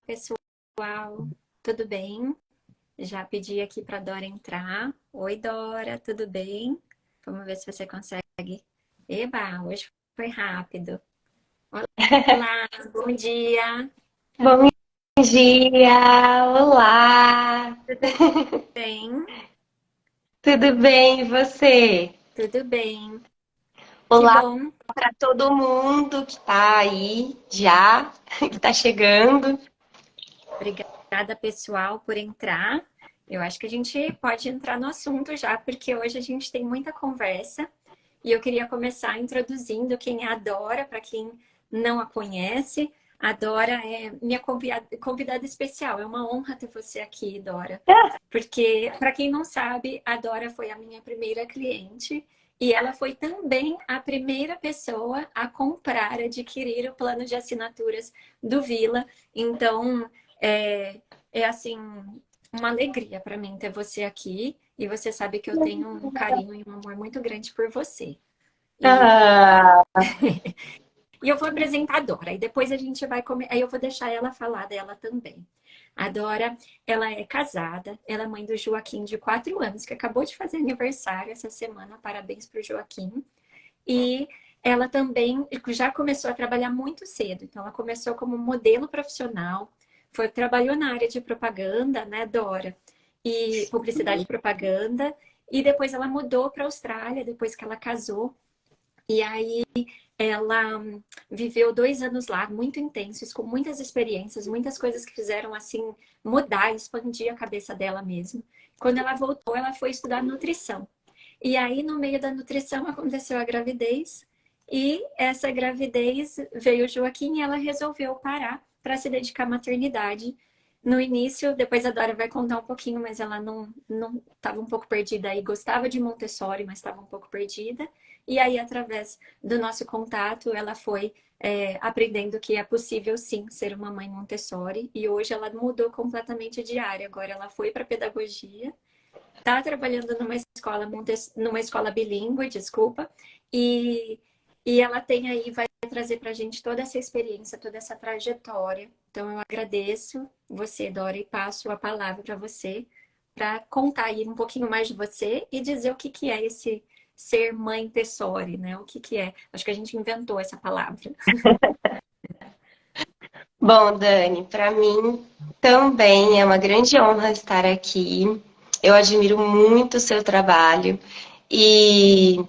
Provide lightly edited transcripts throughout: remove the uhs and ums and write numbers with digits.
Pessoal, tudo bem? Já pedi aqui para Dora entrar. Oi, Dora, tudo bem? Vamos ver se você consegue. Eba, hoje foi rápido. Olá, bom dia. Bom dia, olá! Tudo bem? Tudo bem, e você? Tudo bem. Que Olá bom. para todo mundo que está aí já, que está chegando. Obrigada, pessoal, por entrar. Eu acho que a gente pode entrar no assunto já, porque hoje a gente tem muita conversa. E eu queria começar introduzindo quem é a Dora, para quem não a conhece. A Dora é minha convidada especial. É uma honra ter você aqui, Dora. Porque, para quem não sabe, a Dora foi a minha primeira cliente e ela foi também a primeira pessoa a comprar, adquirir o plano de assinaturas do Vila. Então, é, é assim, uma alegria para mim ter você aqui. E você sabe que eu tenho um carinho e um amor muito grande por você. E, Ah, e eu vou apresentar a Dora, e depois a gente vai comer. Aí eu vou deixar ela falar dela também. A Dora, ela é casada, ela é mãe do Joaquim, de 4 anos, que acabou de fazer aniversário essa semana. Parabéns para o Joaquim. E ela também já começou a trabalhar muito cedo. Então, ela começou como modelo profissional, trabalhou na área de propaganda, né, Dora? E publicidade e propaganda. E depois ela mudou para a Austrália, depois que ela casou. E aí ela viveu 2 anos lá, muito intensos, com muitas experiências, muitas coisas que fizeram assim mudar, expandir a cabeça dela mesmo. Quando ela voltou, ela foi estudar nutrição. E aí, no meio da nutrição, aconteceu a gravidez. E essa gravidez veio o Joaquim e ela resolveu parar para se dedicar à maternidade. No início, depois a Dora vai contar um pouquinho, mas ela não estava um pouco perdida aí, gostava de Montessori, mas estava um pouco perdida. E aí, através do nosso contato, ela foi aprendendo que é possível sim ser uma mãe Montessori. E hoje ela mudou completamente de área. Agora ela foi para pedagogia, está trabalhando numa escola bilíngue, desculpa, e, e ela tem aí, vai trazer para a gente toda essa experiência, toda essa trajetória. Então eu agradeço você, Dora, e passo a palavra para você para contar aí um pouquinho mais de você e dizer o que que é esse ser mãe Tessori, né? O que que é? Acho que a gente inventou essa palavra. bom, Dani, para mim também é uma grande honra estar aqui. Eu admiro muito o seu trabalho e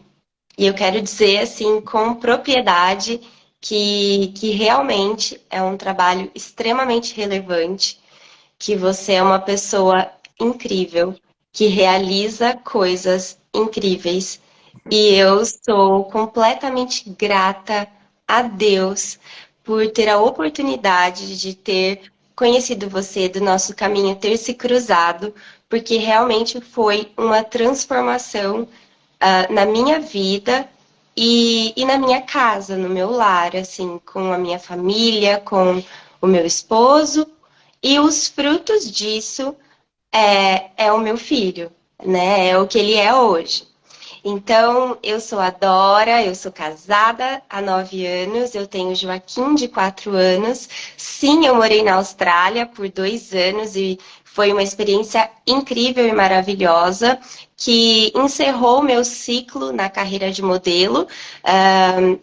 E eu quero dizer, assim, com propriedade, que realmente é um trabalho extremamente relevante, que você é uma pessoa incrível, que realiza coisas incríveis. E eu sou completamente grata a Deus por ter a oportunidade de ter conhecido você, do nosso caminho ter se cruzado, porque realmente foi uma transformação na minha vida e na minha casa, no meu lar, assim, com a minha família, com o meu esposo. E os frutos disso é o meu filho, né? É o que ele é hoje. Então, eu sou a Dora, eu sou casada há 9 anos, eu tenho o Joaquim de 4 anos. Sim, eu morei na Austrália por 2 anos e foi uma experiência incrível e maravilhosa que encerrou o meu ciclo na carreira de modelo.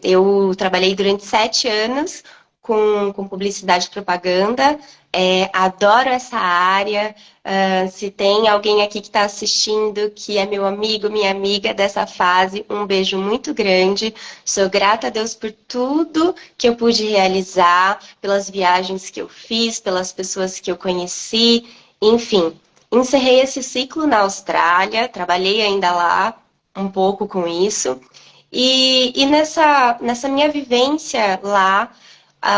Eu trabalhei durante 7 anos com publicidade e propaganda. Adoro essa área. Se tem alguém aqui que está assistindo que é meu amigo, minha amiga dessa fase, um beijo muito grande. Sou grata a Deus por tudo que eu pude realizar, pelas viagens que eu fiz, pelas pessoas que eu conheci, enfim. Encerrei esse ciclo na Austrália, trabalhei ainda lá um pouco com isso. E nessa minha vivência lá,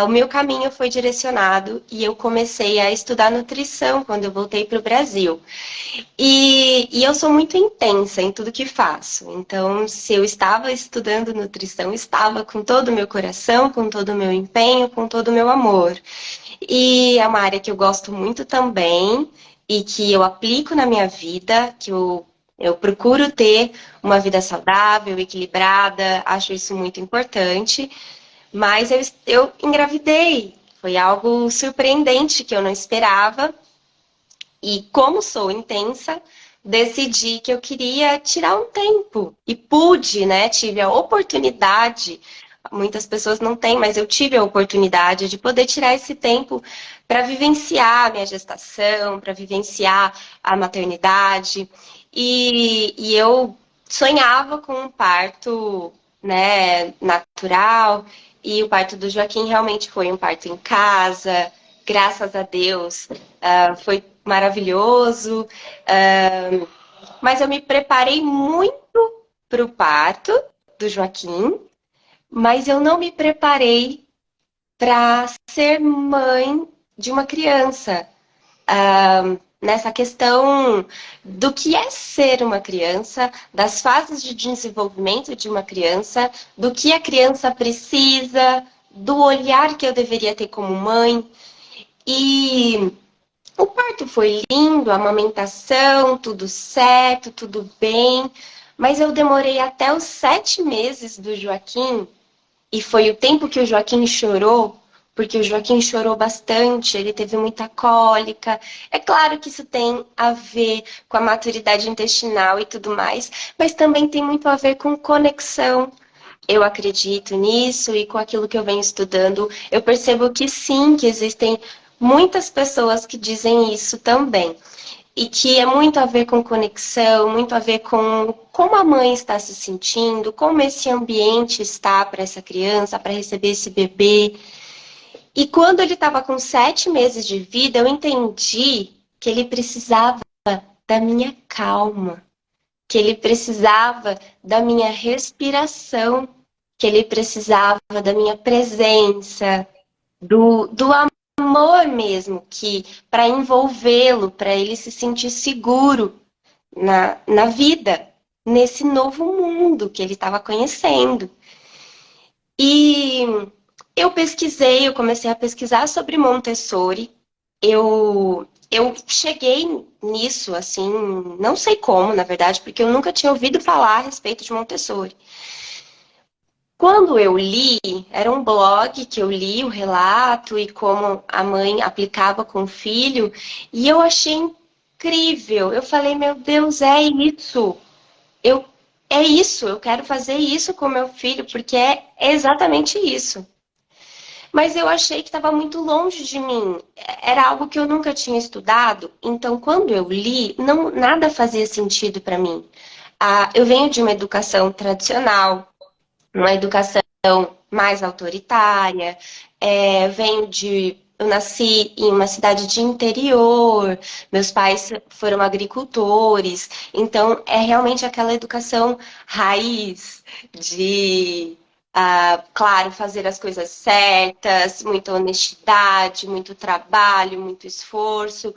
o meu caminho foi direcionado e eu comecei a estudar nutrição quando eu voltei para o Brasil. E eu sou muito intensa em tudo que faço. Então, se eu estava estudando nutrição, estava com todo o meu coração, com todo o meu empenho, com todo o meu amor. E é uma área que eu gosto muito também e que eu aplico na minha vida, eu procuro ter uma vida saudável, equilibrada, acho isso muito importante. Mas eu engravidei. Foi algo surpreendente que eu não esperava. E como sou intensa, decidi que eu queria tirar um tempo. E pude, né? Tive a oportunidade. Muitas pessoas não têm, mas eu tive a oportunidade de poder tirar esse tempo para vivenciar a minha gestação, para vivenciar a maternidade. E eu sonhava com um parto, né, natural. E o parto do Joaquim realmente foi um parto em casa, graças a Deus. Foi maravilhoso, mas eu me preparei muito para o parto do Joaquim, mas eu não me preparei para ser mãe de uma criança. Nessa questão do que é ser uma criança, das fases de desenvolvimento de uma criança, do que a criança precisa, do olhar que eu deveria ter como mãe. E o parto foi lindo, a amamentação, tudo certo, tudo bem, mas eu demorei até os 7 meses do Joaquim, e foi o tempo que o Joaquim chorou, porque o Joaquim chorou bastante, ele teve muita cólica. É claro que isso tem a ver com a maturidade intestinal e tudo mais, mas também tem muito a ver com conexão. Eu acredito nisso e com aquilo que eu venho estudando, eu percebo que sim, que existem muitas pessoas que dizem isso também. E que é muito a ver com conexão, muito a ver com como a mãe está se sentindo, como esse ambiente está para essa criança, para receber esse bebê. E quando ele estava com 7 meses de vida, eu entendi que ele precisava da minha calma, que ele precisava da minha respiração, que ele precisava da minha presença, do amor mesmo, que para envolvê-lo, para ele se sentir seguro na vida, nesse novo mundo que ele estava conhecendo. E eu pesquisei, eu comecei a pesquisar sobre Montessori. Eu cheguei nisso, assim, não sei como, na verdade, porque eu nunca tinha ouvido falar a respeito de Montessori. Quando eu li, era um blog que eu li o relato e como a mãe aplicava com o filho, e eu achei incrível. Eu falei, meu Deus, é isso. Eu, é isso, eu quero fazer isso com meu filho, porque é exatamente isso. Mas eu achei que estava muito longe de mim. Era algo que eu nunca tinha estudado. Então, quando eu li, não, nada fazia sentido para mim. Eu venho de uma educação tradicional, uma educação mais autoritária, venho de. Eu nasci em uma cidade de interior, meus pais foram agricultores, então é realmente aquela educação raiz de, claro, fazer as coisas certas, muita honestidade, muito trabalho, muito esforço,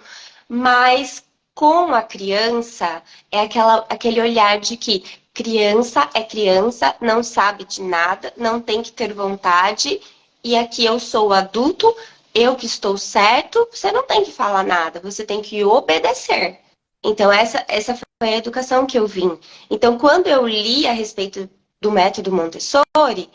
mas com a criança é aquele olhar de que criança é criança, não sabe de nada, não tem que ter vontade, e aqui eu sou adulto, eu que estou certo, você não tem que falar nada, você tem que obedecer. Então, essa foi a educação que eu vim. Então, quando eu li a respeito do método Montessori,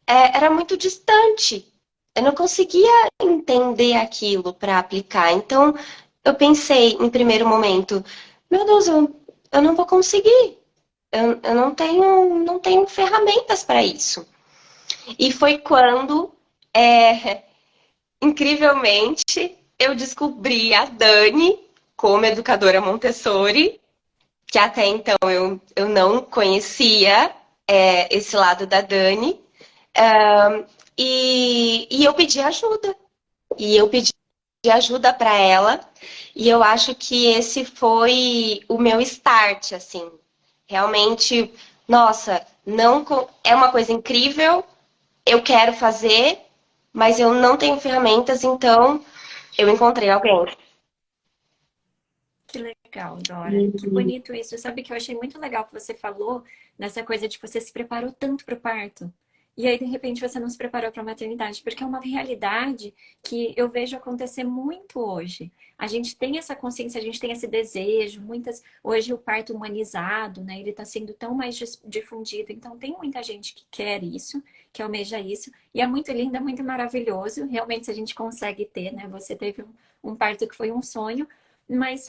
era muito distante. Eu não conseguia entender aquilo para aplicar. Então, eu pensei, em primeiro momento, meu Deus, eu não vou conseguir. Eu não tenho ferramentas para isso. E foi quando, incrivelmente, eu descobri a Dani como educadora Montessori, que até então eu não conhecia esse lado da Dani. E eu pedi ajuda. E eu pedi ajuda para ela. E eu acho que esse foi o meu start, assim. Realmente, nossa, não é uma coisa incrível, eu quero fazer, mas eu não tenho ferramentas, então eu encontrei alguém. Que legal, Dora. Que Uhum. bonito isso. Sabe que eu achei muito legal que você falou nessa coisa de que você se preparou tanto para o parto. e aí de repente você não se preparou para a maternidade, porque é uma realidade que eu vejo acontecer muito hoje. A gente tem essa consciência, a gente tem esse desejo, muitas hoje o parto humanizado, né, ele está sendo tão mais difundido, então tem muita gente que quer isso, que almeja isso, e é muito lindo, é muito maravilhoso, realmente se a gente consegue ter, né, você teve um parto que foi um sonho, mas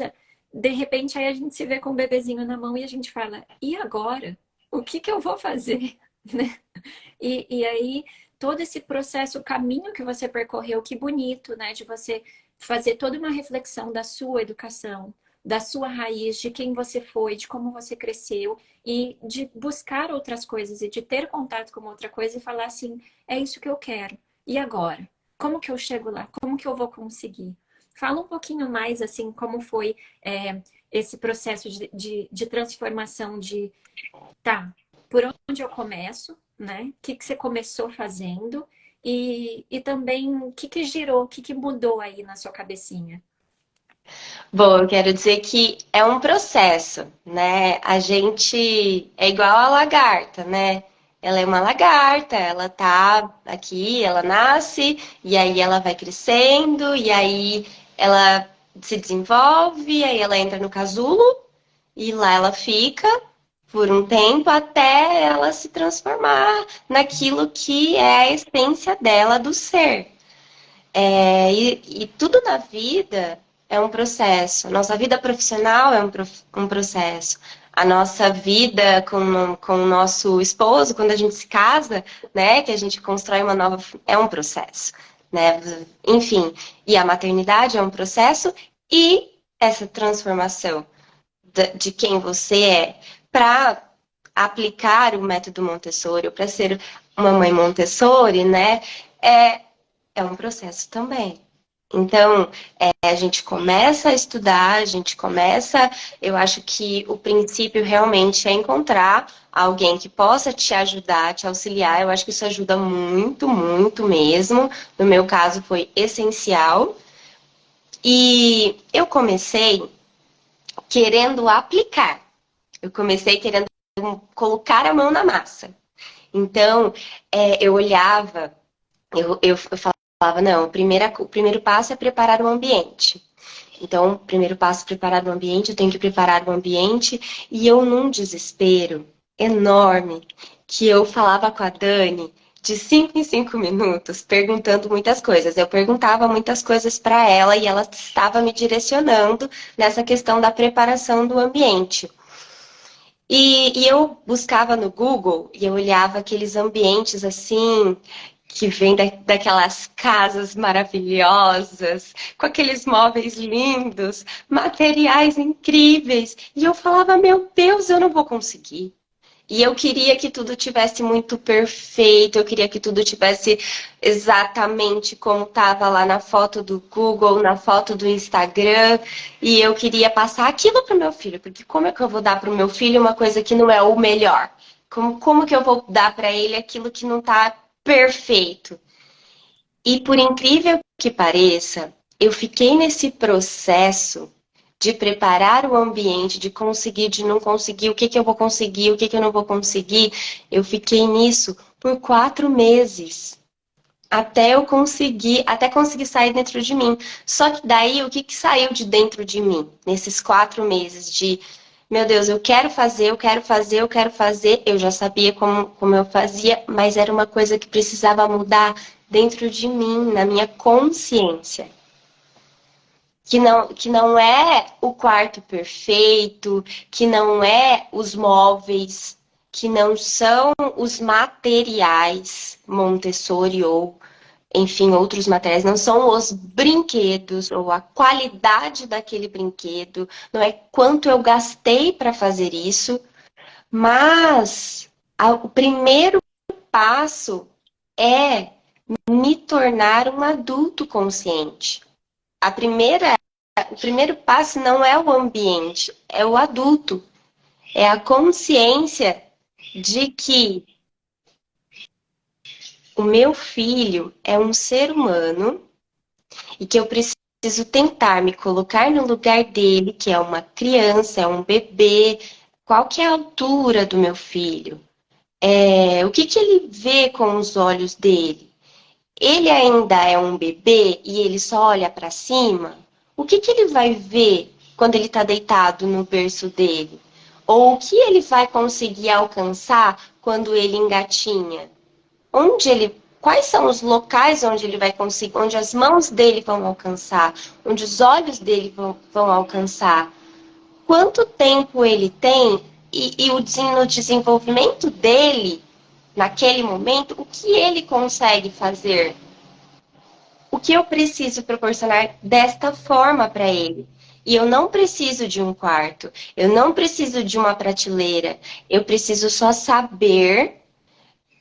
de repente aí a gente se vê com o bebezinho na mão e a gente fala, e agora? O que que eu vou fazer? Né? E aí, todo esse processo, o caminho que você percorreu, que bonito, né? De você fazer toda uma reflexão da sua educação, da sua raiz, de quem você foi, de como você cresceu, e de buscar outras coisas, e de ter contato com outra coisa e falar assim, é isso que eu quero. E agora? Como que eu chego lá? Como que eu vou conseguir? Fala um pouquinho mais, assim, como foi esse processo de transformação de, tá, por onde eu começo, né? O que que você começou fazendo e também o que que girou, o que que mudou aí na sua cabecinha? Bom, eu quero dizer que é um processo, né? A gente é igual a lagarta, né? Ela é uma lagarta, ela tá aqui, ela nasce, e aí ela vai crescendo, e aí ela se desenvolve, aí ela entra no casulo, e lá ela fica por um tempo até ela se transformar naquilo que é a essência dela do ser. E tudo na vida é um processo. A nossa vida profissional é um processo. A nossa vida com o nosso esposo, quando a gente se casa, né, que a gente constrói uma nova, é um processo, né? Enfim, e a maternidade é um processo e essa transformação de quem você é para aplicar o método Montessori, ou para ser uma mãe Montessori, né? É, é um processo também. Então, a gente começa a estudar, a gente começa. Eu acho que o princípio realmente é encontrar alguém que possa te ajudar, te auxiliar. Eu acho que isso ajuda muito, muito mesmo. No meu caso, foi essencial. E eu comecei querendo aplicar. Eu comecei querendo colocar a mão na massa. Então, eu olhava, eu falava, não, o primeiro passo é preparar o ambiente. Então, o primeiro passo é preparar o ambiente, eu tenho que preparar o ambiente, e eu num desespero enorme, que eu falava com a Dani de 5 em 5 minutos, perguntando muitas coisas. Eu perguntava muitas coisas para ela e ela estava me direcionando nessa questão da preparação do ambiente. E eu buscava no Google e eu olhava aqueles ambientes assim, que vêm daquelas casas maravilhosas, com aqueles móveis lindos, materiais incríveis. E eu falava, meu Deus, eu não vou conseguir. E eu queria que tudo tivesse muito perfeito, eu queria que tudo tivesse exatamente como estava lá na foto do Google, na foto do Instagram, e eu queria passar aquilo para o meu filho, porque como é que eu vou dar para o meu filho uma coisa que não é o melhor? Como que eu vou dar para ele aquilo que não está perfeito? E por incrível que pareça, eu fiquei nesse processo de preparar o ambiente, de conseguir, de não conseguir, o que que eu vou conseguir, o que que eu não vou conseguir. Eu fiquei nisso por 4 meses, até conseguir sair dentro de mim. Só que daí, o que que saiu de dentro de mim, nesses 4 meses de, meu Deus, eu quero fazer, eu quero fazer, eu quero fazer. Eu já sabia como eu fazia, mas era uma coisa que precisava mudar dentro de mim, na minha consciência. Que não é o quarto perfeito, que não é os móveis, que não são os materiais Montessori ou, enfim, outros materiais, não são os brinquedos ou a qualidade daquele brinquedo, não é quanto eu gastei para fazer isso, mas o primeiro passo é me tornar um adulto consciente. A primeira O primeiro passo não é o ambiente, é o adulto. É a consciência de que o meu filho é um ser humano e que eu preciso tentar me colocar no lugar dele, que é uma criança, é um bebê. Qual que é a altura do meu filho? O que que ele vê com os olhos dele? Ele ainda é um bebê e ele só olha para cima? O que que ele vai ver quando ele está deitado no berço dele? Ou o que ele vai conseguir alcançar quando ele engatinha? Quais são os locais onde ele vai conseguir, onde as mãos dele vão alcançar, onde os olhos dele vão alcançar? Quanto tempo ele tem no desenvolvimento dele, naquele momento, o que ele consegue fazer? O que eu preciso proporcionar desta forma para ele? E eu não preciso de um quarto, eu não preciso de uma prateleira, eu preciso só saber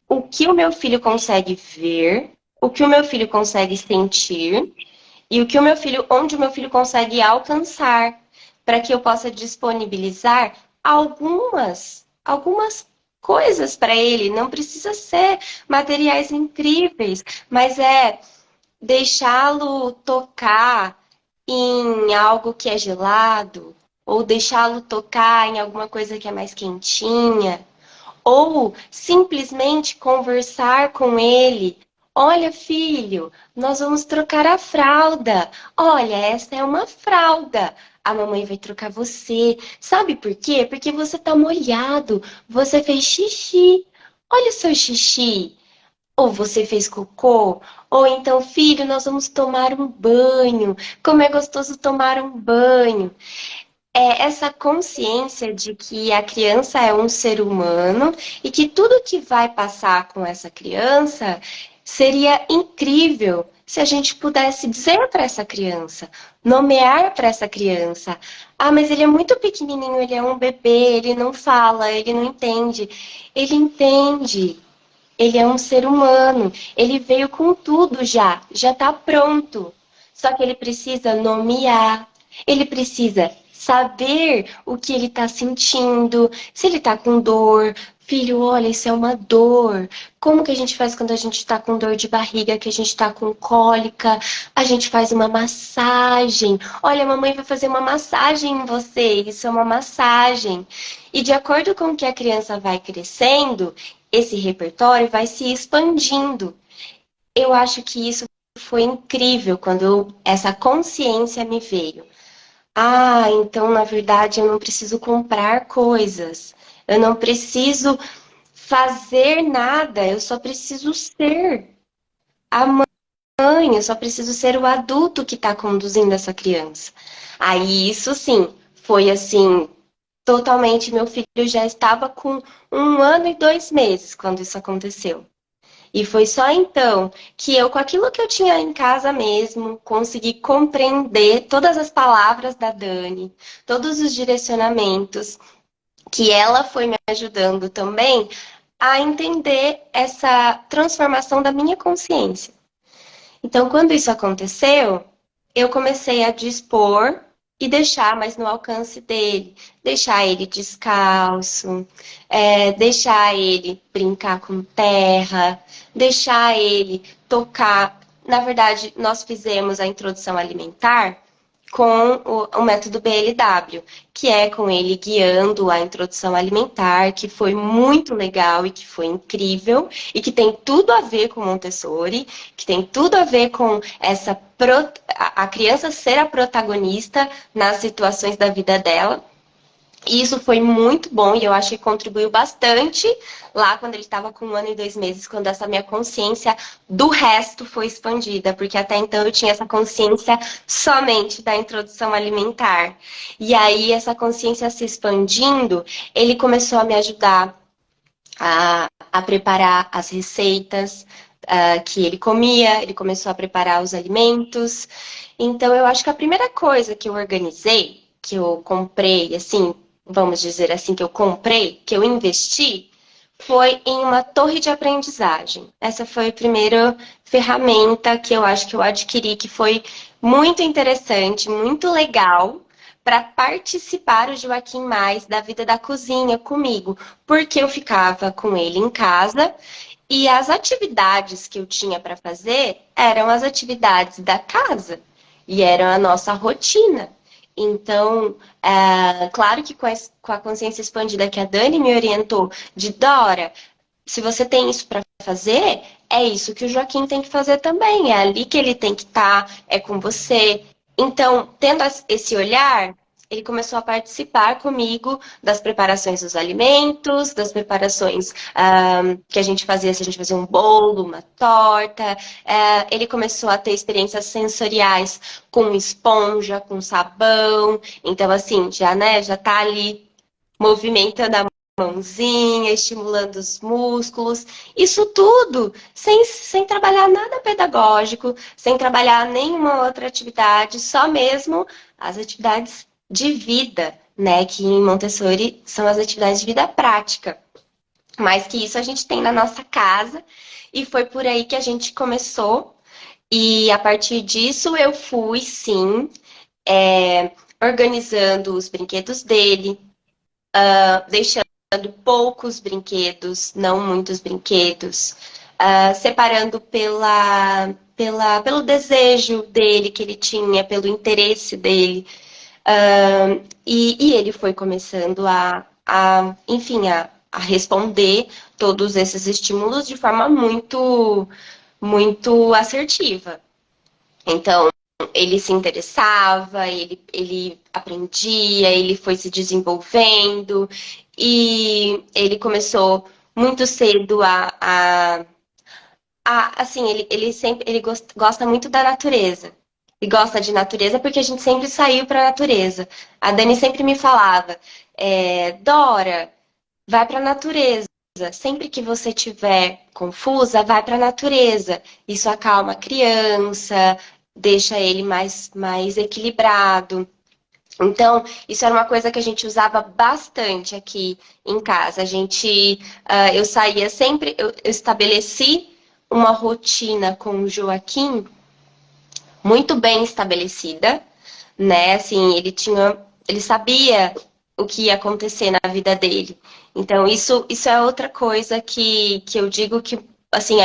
o que o meu filho consegue ver, o que o meu filho consegue sentir e onde o meu filho consegue alcançar, para que eu possa disponibilizar algumas coisas para ele. Não precisa ser materiais incríveis, mas é deixá-lo tocar em algo que é gelado, ou deixá-lo tocar em alguma coisa que é mais quentinha, ou simplesmente conversar com ele. Olha, filho, nós vamos trocar a fralda. Olha, essa é uma fralda. A mamãe vai trocar você. Sabe por quê? Porque você tá molhado. Você fez xixi. Olha o seu xixi. Ou você fez cocô, ou então, filho, nós vamos tomar um banho. Como é gostoso tomar um banho. É essa consciência de que a criança é um ser humano e que tudo que vai passar com essa criança seria incrível se a gente pudesse dizer para essa criança, nomear para essa criança: ah, mas ele é muito pequenininho, ele é um bebê, ele não fala, ele não entende. Ele entende. Ele é um ser humano, ele veio com tudo já está pronto. Só que ele precisa nomear, ele precisa saber o que ele está sentindo, se ele está com dor. Filho, olha, isso é uma dor. Como que a gente faz quando a gente está com dor de barriga, que a gente está com cólica? A gente faz uma massagem. Olha, a mamãe vai fazer uma massagem em você. Isso é uma massagem. E de acordo com que a criança vai crescendo, esse repertório vai se expandindo. Eu acho que isso foi incrível quando essa consciência me veio. Ah, então na verdade eu não preciso comprar coisas, eu não preciso fazer nada, eu só preciso ser a mãe, eu só preciso ser o adulto que está conduzindo essa criança. Aí isso sim, foi assim, totalmente. Meu filho já estava com 1 ano e 2 meses quando isso aconteceu. E foi só então que eu, com aquilo que eu tinha em casa mesmo, consegui compreender todas as palavras da Dani, todos os direcionamentos, que ela foi me ajudando também a entender essa transformação da minha consciência. Então, quando isso aconteceu, eu comecei a dispor e deixar mais no alcance dele, deixar ele descalço, deixar ele brincar com terra, deixar ele tocar. Na verdade, nós fizemos a introdução alimentar com o método BLW, que é com ele guiando a introdução alimentar, que foi muito legal e que foi incrível, e que tem tudo a ver com Montessori, que tem tudo a ver com a criança ser a protagonista nas situações da vida dela. E isso foi muito bom e eu acho que contribuiu bastante lá quando ele estava com 1 ano e 2 meses, quando essa minha consciência do resto foi expandida, porque até então eu tinha essa consciência somente da introdução alimentar. E aí, essa consciência se expandindo, ele começou a me ajudar a preparar as receitas que ele comia, ele começou a preparar os alimentos. Então, eu acho que a primeira coisa que eu organizei, que eu comprei, assim, vamos dizer assim, que eu comprei, que eu investi, foi em uma torre de aprendizagem. Essa foi a primeira ferramenta que eu acho que eu adquiri, que foi muito interessante, muito legal, para participar o Joaquim mais da vida da cozinha comigo, porque eu ficava com ele em casa e as atividades que eu tinha para fazer eram as atividades da casa e eram a nossa rotina. Então, claro que com a consciência expandida que a Dani me orientou, de Dora, se você tem isso para fazer, é isso que o Joaquim tem que fazer também. É ali que ele tem que estar, é com você. Então, tendo esse olhar, ele começou a participar comigo das preparações dos alimentos, das preparações que a gente fazia, se a gente fazia um bolo, uma torta. Ele começou a ter experiências sensoriais com esponja, com sabão. Então, assim, já, né, já tá ali movimentando a mãozinha, estimulando os músculos. Isso tudo sem trabalhar nada pedagógico, sem trabalhar nenhuma outra atividade, só mesmo as atividades de vida, né? Que em Montessori são as atividades de vida prática. Mas que isso a gente tem na nossa casa e foi por aí que a gente começou. E a partir disso eu fui, sim, organizando os brinquedos dele, deixando poucos brinquedos, não muitos brinquedos, separando pelo desejo dele que ele tinha, pelo interesse dele. E ele foi começando enfim, a responder todos esses estímulos de forma muito, muito assertiva. Então, ele se interessava, ele aprendia, ele foi se desenvolvendo e ele começou muito cedo assim, ele sempre gosta muito da natureza. E gosta de natureza porque a gente sempre saiu para a natureza. A Dani sempre me falava, Dora, vai para a natureza. Sempre que você estiver confusa, vai para a natureza. Isso acalma a criança, deixa ele mais equilibrado. Então, isso era uma coisa que a gente usava bastante aqui em casa. Eu saía sempre, eu estabeleci uma rotina com o Joaquim muito bem estabelecida, né? Assim, ele sabia o que ia acontecer na vida dele. Então, isso é outra coisa que eu digo que, assim,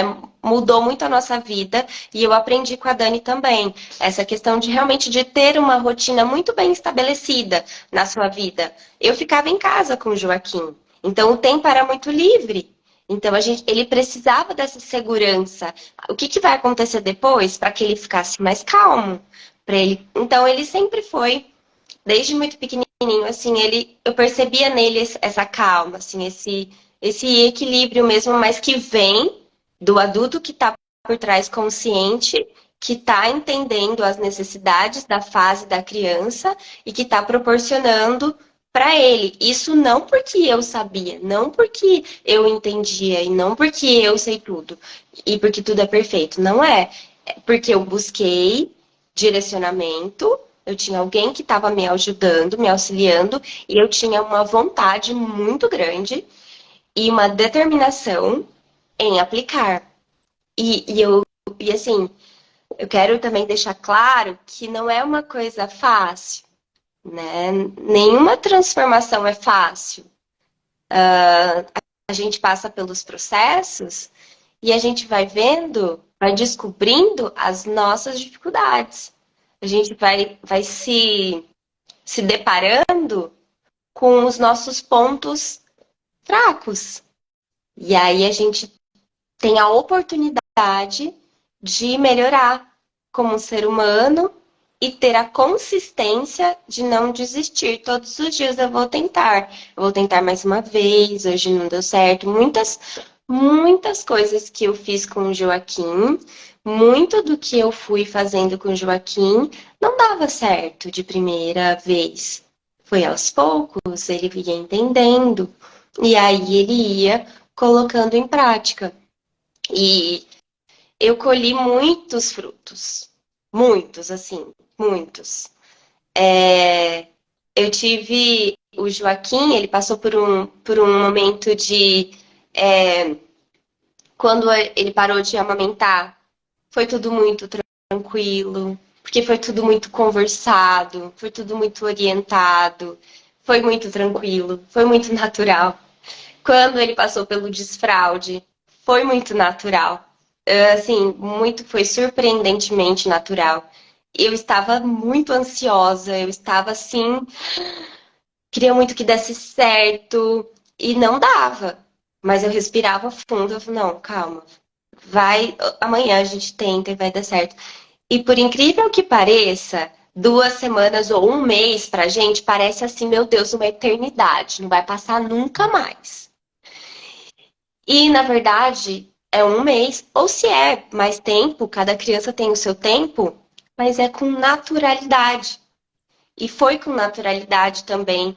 mudou muito a nossa vida e eu aprendi com a Dani também. Essa questão de realmente de ter uma rotina muito bem estabelecida na sua vida. Eu ficava em casa com o Joaquim, então o tempo era muito livre. Então, ele precisava dessa segurança. O que vai acontecer depois para que ele ficasse mais calmo? Então, ele sempre foi, desde muito pequenininho, assim, eu percebia nele essa calma, assim, esse equilíbrio mesmo, mas que vem do adulto que está por trás consciente, que está entendendo as necessidades da fase da criança e que está proporcionando para ele. Isso não porque eu sabia, não porque eu entendia e não porque eu sei tudo e porque tudo é perfeito. Não é. É porque eu busquei direcionamento, eu tinha alguém que estava me ajudando, me auxiliando e eu tinha uma vontade muito grande e uma determinação em aplicar. E assim, eu quero também deixar claro que não é uma coisa fácil, né? Nenhuma transformação é fácil. A gente passa pelos processos e a gente vai vendo, vai descobrindo as nossas dificuldades. A gente vai se deparando com os nossos pontos fracos. E aí a gente tem a oportunidade de melhorar como um ser humano e ter a consistência de não desistir. Todos os dias eu vou tentar. Eu vou tentar mais uma vez, hoje não deu certo. Muitas coisas que eu fiz com o Joaquim, muito do que eu fui fazendo com o Joaquim não dava certo de primeira vez. Foi aos poucos, ele ia entendendo e aí ele ia colocando em prática. E eu colhi muitos frutos. Muitos, assim, muitos. Eu tive o Joaquim, ele passou por um momento quando ele parou de amamentar, foi tudo muito tranquilo, porque foi tudo muito conversado, foi tudo muito orientado, foi muito tranquilo, foi muito natural. Quando ele passou pelo desfraude, foi muito natural. Assim, foi surpreendentemente natural. Eu estava muito ansiosa, eu estava assim, queria muito que desse certo e não dava. Mas eu respirava fundo, eu falei, não, calma, vai, amanhã a gente tenta e vai dar certo. E por incrível que pareça, 2 semanas ou um mês pra gente parece assim, meu Deus, uma eternidade, não vai passar nunca mais. E na verdade é um mês, ou se é mais tempo, cada criança tem o seu tempo, mas é com naturalidade. E foi com naturalidade também.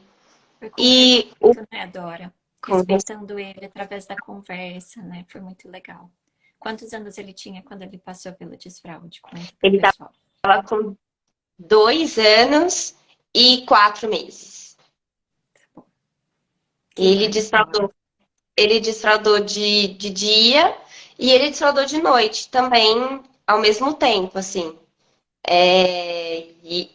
Foi com E respeito, né, Dora? com Respeitando ele através da conversa, né? Foi muito legal. Quantos anos ele tinha quando ele passou pelo desfraude? Conta pro ele pessoal. estava com 2 anos e 4 meses. Que Ele mais, Dora? desfraudou, ele desfraudou de dia e ele desfraudou de noite também ao mesmo tempo, assim.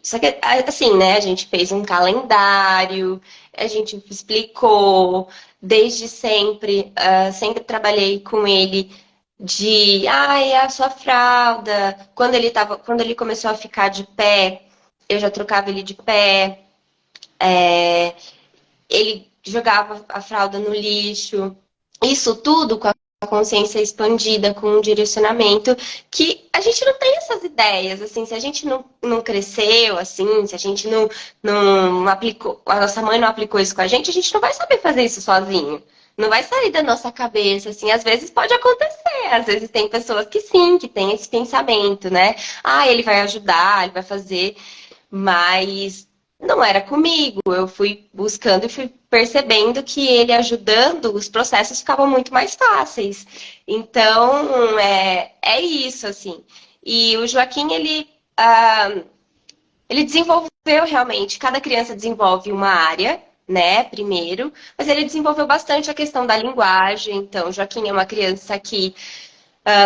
Só que, assim, né, a gente fez um calendário, a gente explicou, desde sempre, sempre trabalhei com ele de, ai, a sua fralda. Quando ele começou a ficar de pé, eu já trocava ele de pé. Ele jogava a fralda no lixo. Isso tudo com a consciência expandida, com um direcionamento que a gente não tem essas ideias, assim, se a gente não cresceu, assim, se a gente não aplicou, a nossa mãe não aplicou isso com a gente não vai saber fazer isso sozinho. Não vai sair da nossa cabeça, assim, às vezes pode acontecer, às vezes tem pessoas que sim, que tem esse pensamento, né? Ah, ele vai ajudar, ele vai fazer, mas não era comigo. Eu fui buscando e fui percebendo que ele ajudando, os processos ficavam muito mais fáceis. Então, é isso, assim. E o Joaquim, ele desenvolveu realmente, cada criança desenvolve uma área, né, primeiro, mas ele desenvolveu bastante a questão da linguagem. Então, o Joaquim é uma criança que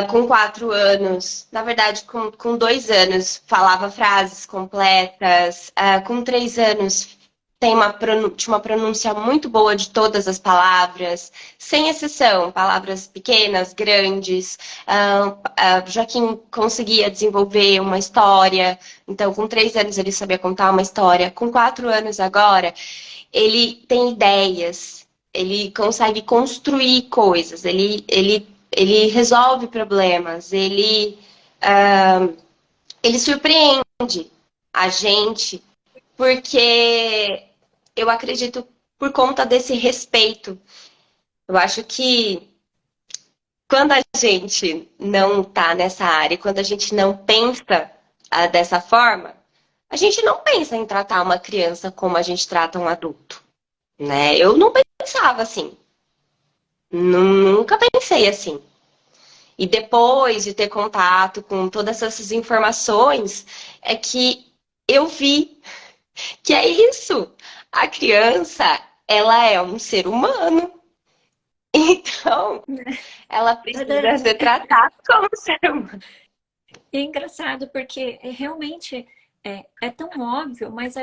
com 4 anos, na verdade, com 2 anos, falava frases completas. Com 3 anos, tinha uma pronúncia muito boa de todas as palavras, sem exceção, palavras pequenas, grandes. Joaquim conseguia desenvolver uma história, então, com 3 anos, ele sabia contar uma história. Com 4 anos agora, ele tem ideias, ele consegue construir coisas, ele resolve problemas, ele surpreende a gente, porque eu acredito por conta desse respeito. Eu acho que quando a gente não está nessa área, quando a gente não pensa dessa forma, a gente não pensa em tratar uma criança como a gente trata um adulto, né? Eu não pensava assim, nunca pensei assim. E depois de ter contato com todas essas informações, é que eu vi que é isso. A criança, ela é um ser humano. Então, ela precisa ser tratada como ser humano. E é engraçado porque realmente é tão óbvio, mas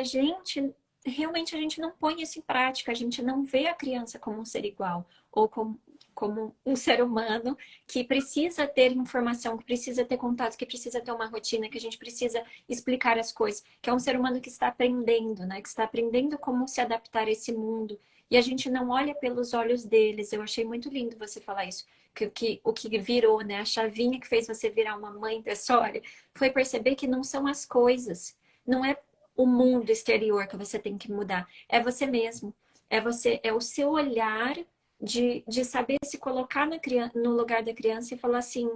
realmente a gente não põe isso em prática, a gente não vê a criança como um ser igual ou como um ser humano que precisa ter informação, que precisa ter contato, que precisa ter uma rotina, que a gente precisa explicar as coisas, que é um ser humano que está aprendendo, né? Que está aprendendo como se adaptar a esse mundo. E a gente não olha pelos olhos deles. Eu achei muito lindo você falar isso o que virou, né? A chavinha que fez você virar uma mãe Tessória foi perceber que não são as coisas, não é o mundo exterior que você tem que mudar, é você mesmo, é o seu olhar de saber se colocar no lugar da criança e falar assim,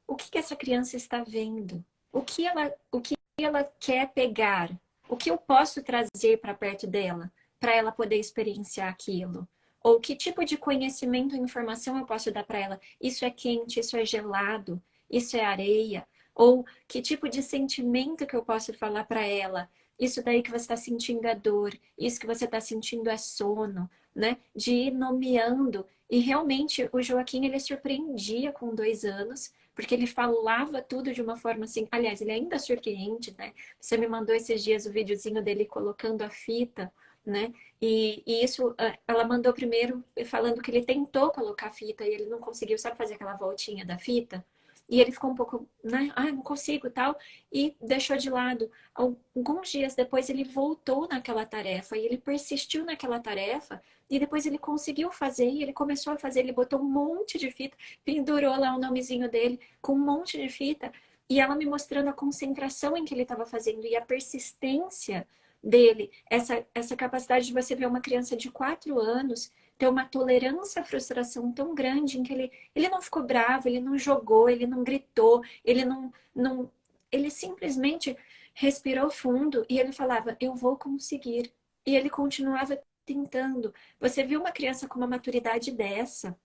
o que essa criança está vendo? O que ela quer pegar? O que eu posso trazer para perto dela para ela poder experienciar aquilo? Ou que tipo de conhecimento e informação eu posso dar para ela? Isso é quente, isso é gelado, isso é areia? Ou que tipo de sentimento que eu posso falar para ela? Isso daí que você está sentindo é dor, isso que você está sentindo é sono, né? De ir nomeando. E realmente o Joaquim ele surpreendia com 2 anos porque ele falava tudo de uma forma assim. Aliás, ele ainda surpreende, né? Você me mandou esses dias o videozinho dele colocando a fita, né? E isso, ela mandou primeiro falando que ele tentou colocar a fita e ele não conseguiu, sabe, fazer aquela voltinha da fita? E ele ficou um pouco, né? Ah, não consigo, tal. E deixou de lado. Alguns dias depois ele voltou naquela tarefa e ele persistiu naquela tarefa. E depois ele conseguiu fazer e ele começou a fazer. Ele botou um monte de fita, pendurou lá o nomezinho dele com um monte de fita. E ela me mostrando a concentração em que ele estava fazendo e a persistência dele. Essa capacidade de você ver uma criança de 4 anos ter uma tolerância à frustração tão grande em que ele não ficou bravo, ele não jogou, ele não gritou, ele simplesmente respirou fundo e ele falava, eu vou conseguir. E ele continuava tentando. Você viu uma criança com uma maturidade dessa,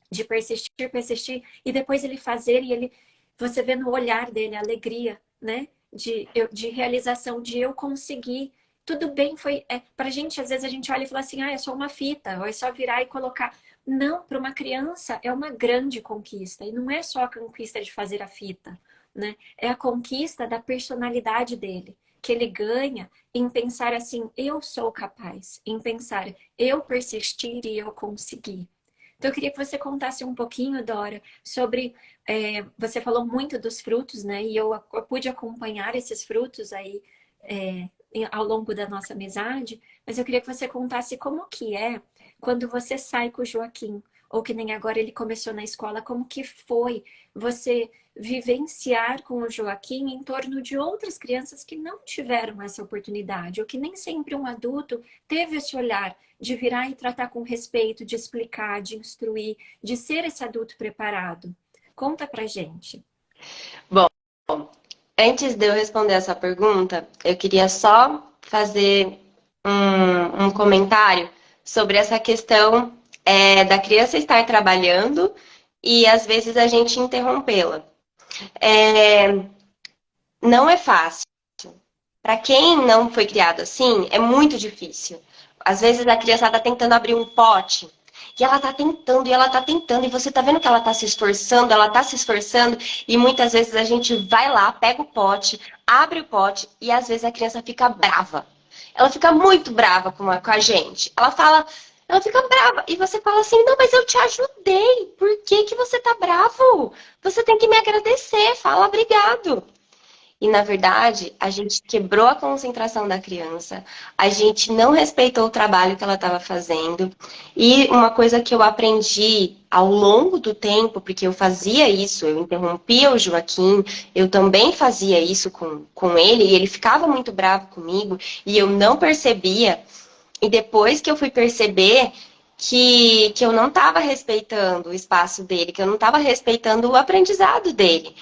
de persistir, persistir, e depois ele fazer, você vê no olhar dele a alegria, né? De realização, de eu conseguir. Tudo bem, pra gente, às vezes a gente olha e fala assim, ah, é só uma fita, ou é só virar e colocar. Não, para uma criança é uma grande conquista, e não é só a conquista de fazer a fita, né? É a conquista da personalidade dele, que ele ganha em pensar assim, eu sou capaz, em pensar, eu persistir e eu conseguir. Então, eu queria que você contasse um pouquinho, Dora, sobre. Você falou muito dos frutos, né? E eu pude acompanhar esses frutos aí ao longo da nossa amizade, mas eu queria que você contasse como que é quando você sai com o Joaquim, ou que nem agora ele começou na escola, como que foi você vivenciar com o Joaquim em torno de outras crianças que não tiveram essa oportunidade, ou que nem sempre um adulto teve esse olhar de virar e tratar com respeito, de explicar, de instruir, de ser esse adulto preparado. Conta pra gente. Bom, antes de eu responder essa pergunta, eu queria só fazer um comentário sobre essa questão da criança estar trabalhando e às vezes a gente interrompê-la. Não é fácil. Para quem não foi criado assim, é muito difícil. Às vezes a criança está tentando abrir um pote e ela tá tentando, e ela tá tentando, e você tá vendo que ela tá se esforçando, ela tá se esforçando, e muitas vezes a gente vai lá, pega o pote, abre o pote, e às vezes a criança fica brava. Ela fica muito brava com a gente. Ela fica brava, e você fala assim, não, mas eu te ajudei, por que que você tá bravo? Você tem que me agradecer, fala obrigado. E, na verdade, a gente quebrou a concentração da criança, a gente não respeitou o trabalho que ela estava fazendo. E uma coisa que eu aprendi ao longo do tempo, porque eu fazia isso, eu interrompia o Joaquim, eu também fazia isso com ele, e ele ficava muito bravo comigo, e eu não percebia. E depois que eu fui perceber que eu não estava respeitando o espaço dele, que eu não estava respeitando o aprendizado dele.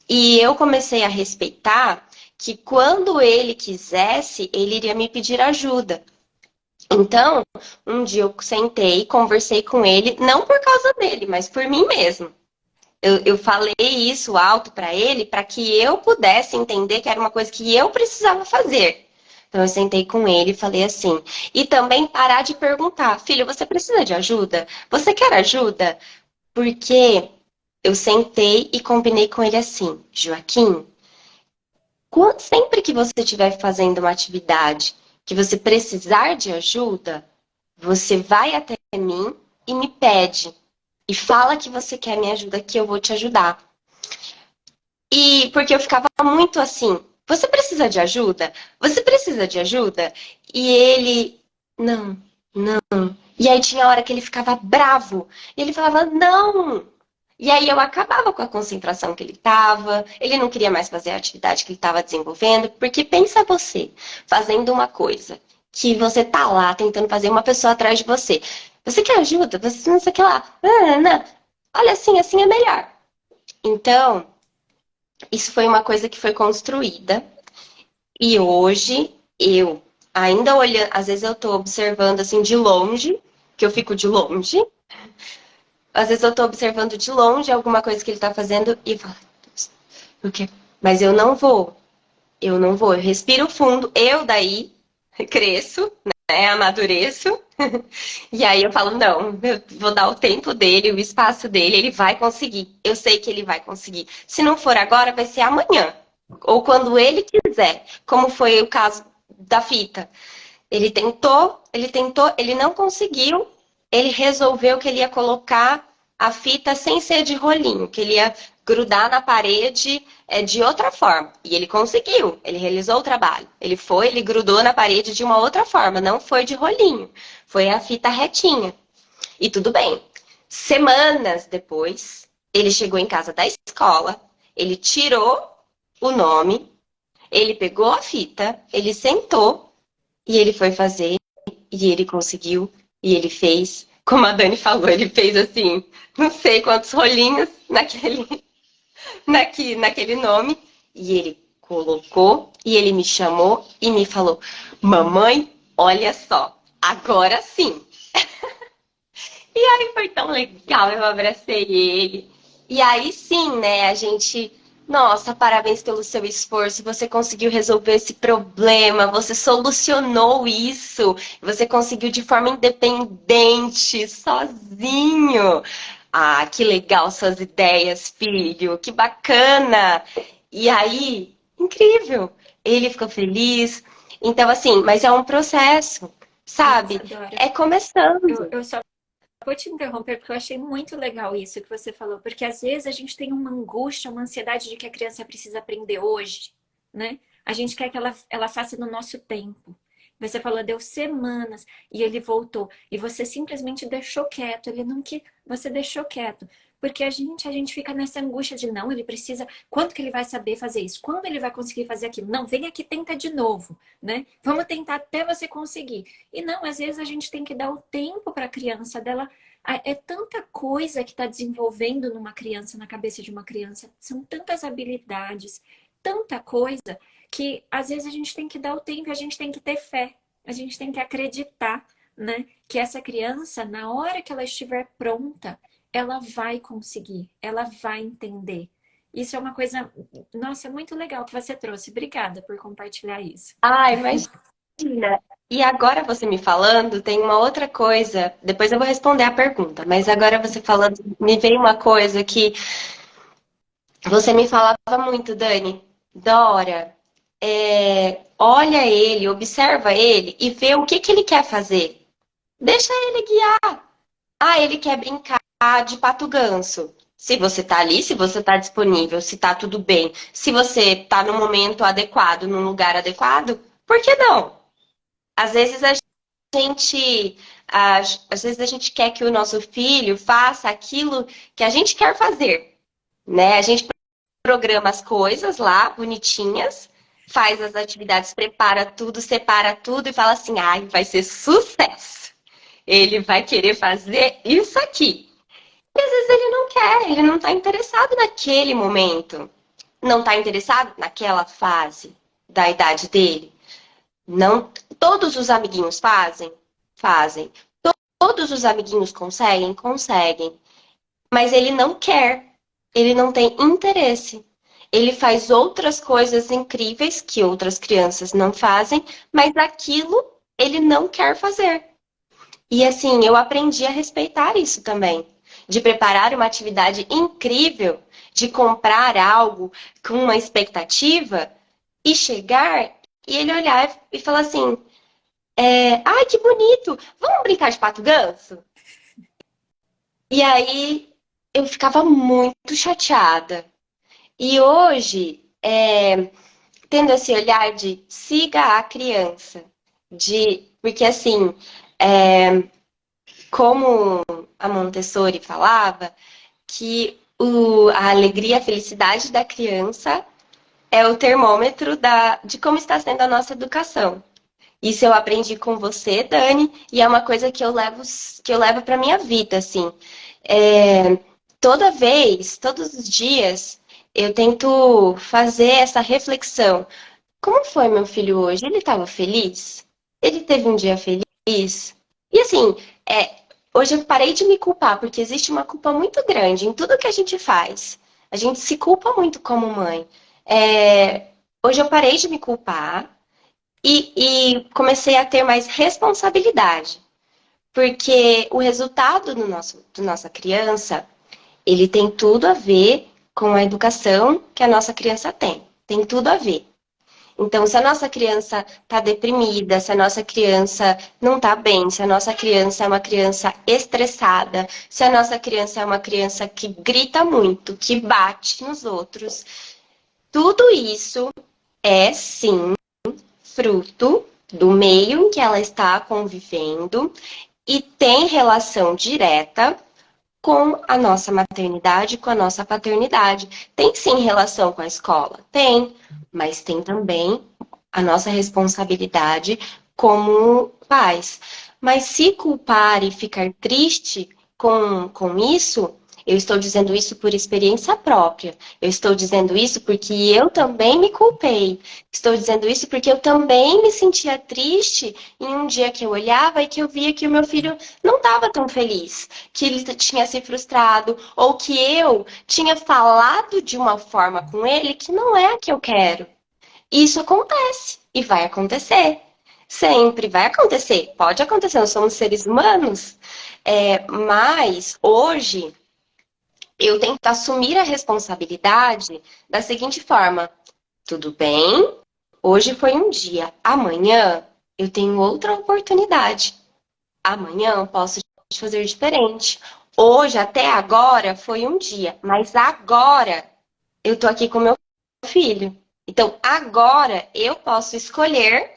E eu comecei a respeitar que quando ele quisesse, ele iria me pedir ajuda. Então, um dia eu sentei, conversei com ele, não por causa dele, mas por mim mesmo. Eu falei isso alto para ele, para que eu pudesse entender que era uma coisa que eu precisava fazer. Então, eu sentei com ele e falei assim. E também parar de perguntar, filho, você precisa de ajuda? Você quer ajuda? Porque eu sentei e combinei com ele assim, Joaquim, sempre que você estiver fazendo uma atividade que você precisar de ajuda, você vai até mim e me pede. E fala que você quer minha ajuda, que eu vou te ajudar. E porque eu ficava muito assim, você precisa de ajuda? Você precisa de ajuda? E ele, não, não. E aí tinha hora que ele ficava bravo. E ele falava, não. E aí eu acabava com a concentração que ele estava, ele não queria mais fazer a atividade que ele estava desenvolvendo, porque pensa você, fazendo uma coisa, que você tá lá tentando fazer uma pessoa atrás de você. Você quer ajuda? Você não sei o que lá. Não. Olha, assim é melhor. Então, isso foi uma coisa que foi construída. E hoje, eu ainda olhando, às vezes eu tô observando assim de longe, que eu fico de longe. Às vezes eu tô observando de longe alguma coisa que ele tá fazendo e eu falo, o quê? Mas eu não vou. Eu respiro fundo, eu daí cresço, né, amadureço. E aí eu falo, não, eu vou dar o tempo dele, o espaço dele, ele vai conseguir. Eu sei que ele vai conseguir. Se não for agora, vai ser amanhã. Ou quando ele quiser, como foi o caso da fita. Ele tentou, ele não conseguiu, ele resolveu que ele ia colocar a fita sem ser de rolinho, que ele ia grudar na parede de outra forma. E ele conseguiu, ele realizou o trabalho. Ele grudou na parede de uma outra forma, não foi de rolinho, foi a fita retinha. E tudo bem. Semanas depois, ele chegou em casa da escola, ele tirou o nome, ele pegou a fita, ele sentou e ele foi fazer e ele conseguiu e ele fez. Como a Dani falou, ele fez assim, não sei quantos rolinhos naquele nome e ele colocou e ele me chamou e me falou: mamãe, olha só, agora sim. E aí foi tão legal, eu abracei ele. E aí sim, né, a gente, nossa, parabéns pelo seu esforço, você conseguiu resolver esse problema, você solucionou isso, você conseguiu de forma independente, sozinho. Ah, que legal suas ideias, filho, que bacana. E aí, incrível, ele ficou feliz. Então, assim, mas é um processo, Nossa, sabe? Dora. É começando. Eu só vou te interromper porque eu achei muito legal isso que você falou, porque às vezes a gente tem uma angústia, uma ansiedade de que a criança precisa aprender hoje, né? A gente quer que ela faça no nosso tempo. Você falou, deu semanas e ele voltou. E você simplesmente deixou quieto. Ele não que você deixou quieto. Porque a gente fica nessa angústia de não, ele precisa. Quando que ele vai saber fazer isso? Quando ele vai conseguir fazer aquilo? Não, vem aqui, tenta de novo, né? Vamos tentar até você conseguir. E não, às vezes a gente tem que dar o tempo para a criança dela. É tanta coisa que está desenvolvendo numa criança, na cabeça de uma criança. São tantas habilidades, tanta coisa que às vezes a gente tem que dar o tempo, a gente tem que ter fé, a gente tem que acreditar, né? Que essa criança, na hora que ela estiver pronta, ela vai conseguir, ela vai entender. Isso é uma coisa, nossa, muito legal que você trouxe. Obrigada por compartilhar isso. Ah, imagina. E agora você me falando, tem uma outra coisa. Depois eu vou responder a pergunta, mas agora você falando, me veio uma coisa que você me falava muito, Dani. Dora, olha ele, observa ele e vê o que que ele quer fazer. Deixa ele guiar. Ah, ele quer brincar de pato ganso. Se você tá ali, se você tá disponível, se tá tudo bem, se você tá no momento adequado, num lugar adequado, por que não? Às vezes gente, às vezes a gente quer que o nosso filho faça aquilo que a gente quer fazer, né? A gente programa as coisas lá, bonitinhas, faz as atividades, prepara tudo, separa tudo e fala assim, ai, vai ser sucesso. Ele vai querer fazer isso aqui. E às vezes ele não quer, ele não está interessado naquele momento, não está interessado naquela fase da idade dele. Não, todos os amiguinhos fazem? Fazem. Todos os amiguinhos conseguem? Conseguem. Mas ele não quer. Ele não tem interesse. Ele faz outras coisas incríveis que outras crianças não fazem, mas aquilo ele não quer fazer. E assim, eu aprendi a respeitar isso também. De preparar uma atividade incrível, de comprar algo com uma expectativa e chegar e ele olhar e falar assim: ai, que bonito, vamos brincar de pato ganso? E aí eu ficava muito chateada. E hoje, tendo esse olhar de siga a criança, porque assim, como a Montessori falava, que a alegria, a felicidade da criança é o termômetro de como está sendo a nossa educação. Isso eu aprendi com você, Dani, e é uma coisa que eu levo para minha vida, assim. Toda vez, todos os dias, eu tento fazer essa reflexão. Como foi meu filho hoje? Ele estava feliz? Ele teve um dia feliz? E assim, hoje eu parei de me culpar, porque existe uma culpa muito grande em tudo que a gente faz. A gente se culpa muito como mãe. Hoje eu parei de me culpar e comecei a ter mais responsabilidade. Porque o resultado do nossa criança, ele tem tudo a ver com a educação que a nossa criança tem. Tem tudo a ver. Então, se a nossa criança está deprimida, se a nossa criança não está bem, se a nossa criança é uma criança estressada, se a nossa criança é uma criança que grita muito, que bate nos outros, tudo isso é sim fruto do meio em que ela está convivendo e tem relação direta com a nossa maternidade, com a nossa paternidade. Tem sim relação com a escola? Tem, mas tem também a nossa responsabilidade como pais. Mas se culpar e ficar triste com isso, eu estou dizendo isso por experiência própria. Eu estou dizendo isso porque eu também me culpei. Estou dizendo isso porque eu também me sentia triste em um dia que eu olhava e que eu via que o meu filho não estava tão feliz, que ele tinha se frustrado, ou que eu tinha falado de uma forma com ele que não é a que eu quero. Isso acontece e vai acontecer. Sempre vai acontecer. Pode acontecer, nós somos seres humanos. Mas hoje eu tento assumir a responsabilidade da seguinte forma: tudo bem, hoje foi um dia, amanhã eu tenho outra oportunidade. Amanhã eu posso fazer diferente. Hoje, até agora, foi um dia, mas agora eu tô aqui com meu filho. Então, agora eu posso escolher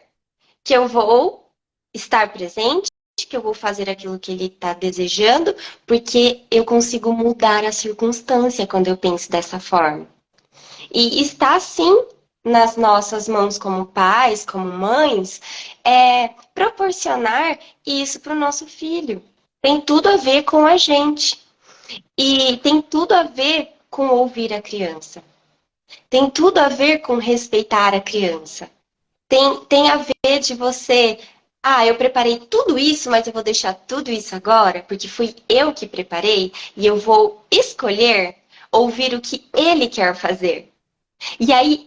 que eu vou estar presente, que eu vou fazer aquilo que ele está desejando, porque eu consigo mudar a circunstância quando eu penso dessa forma. E está sim nas nossas mãos como pais, como mães, proporcionar isso para o nosso filho. Tem tudo a ver com a gente. E tem tudo a ver com ouvir a criança. Tem tudo a ver com respeitar a criança. Tem a ver de você, eu preparei tudo isso, mas eu vou deixar tudo isso agora, porque fui eu que preparei, e eu vou escolher ouvir o que ele quer fazer. E aí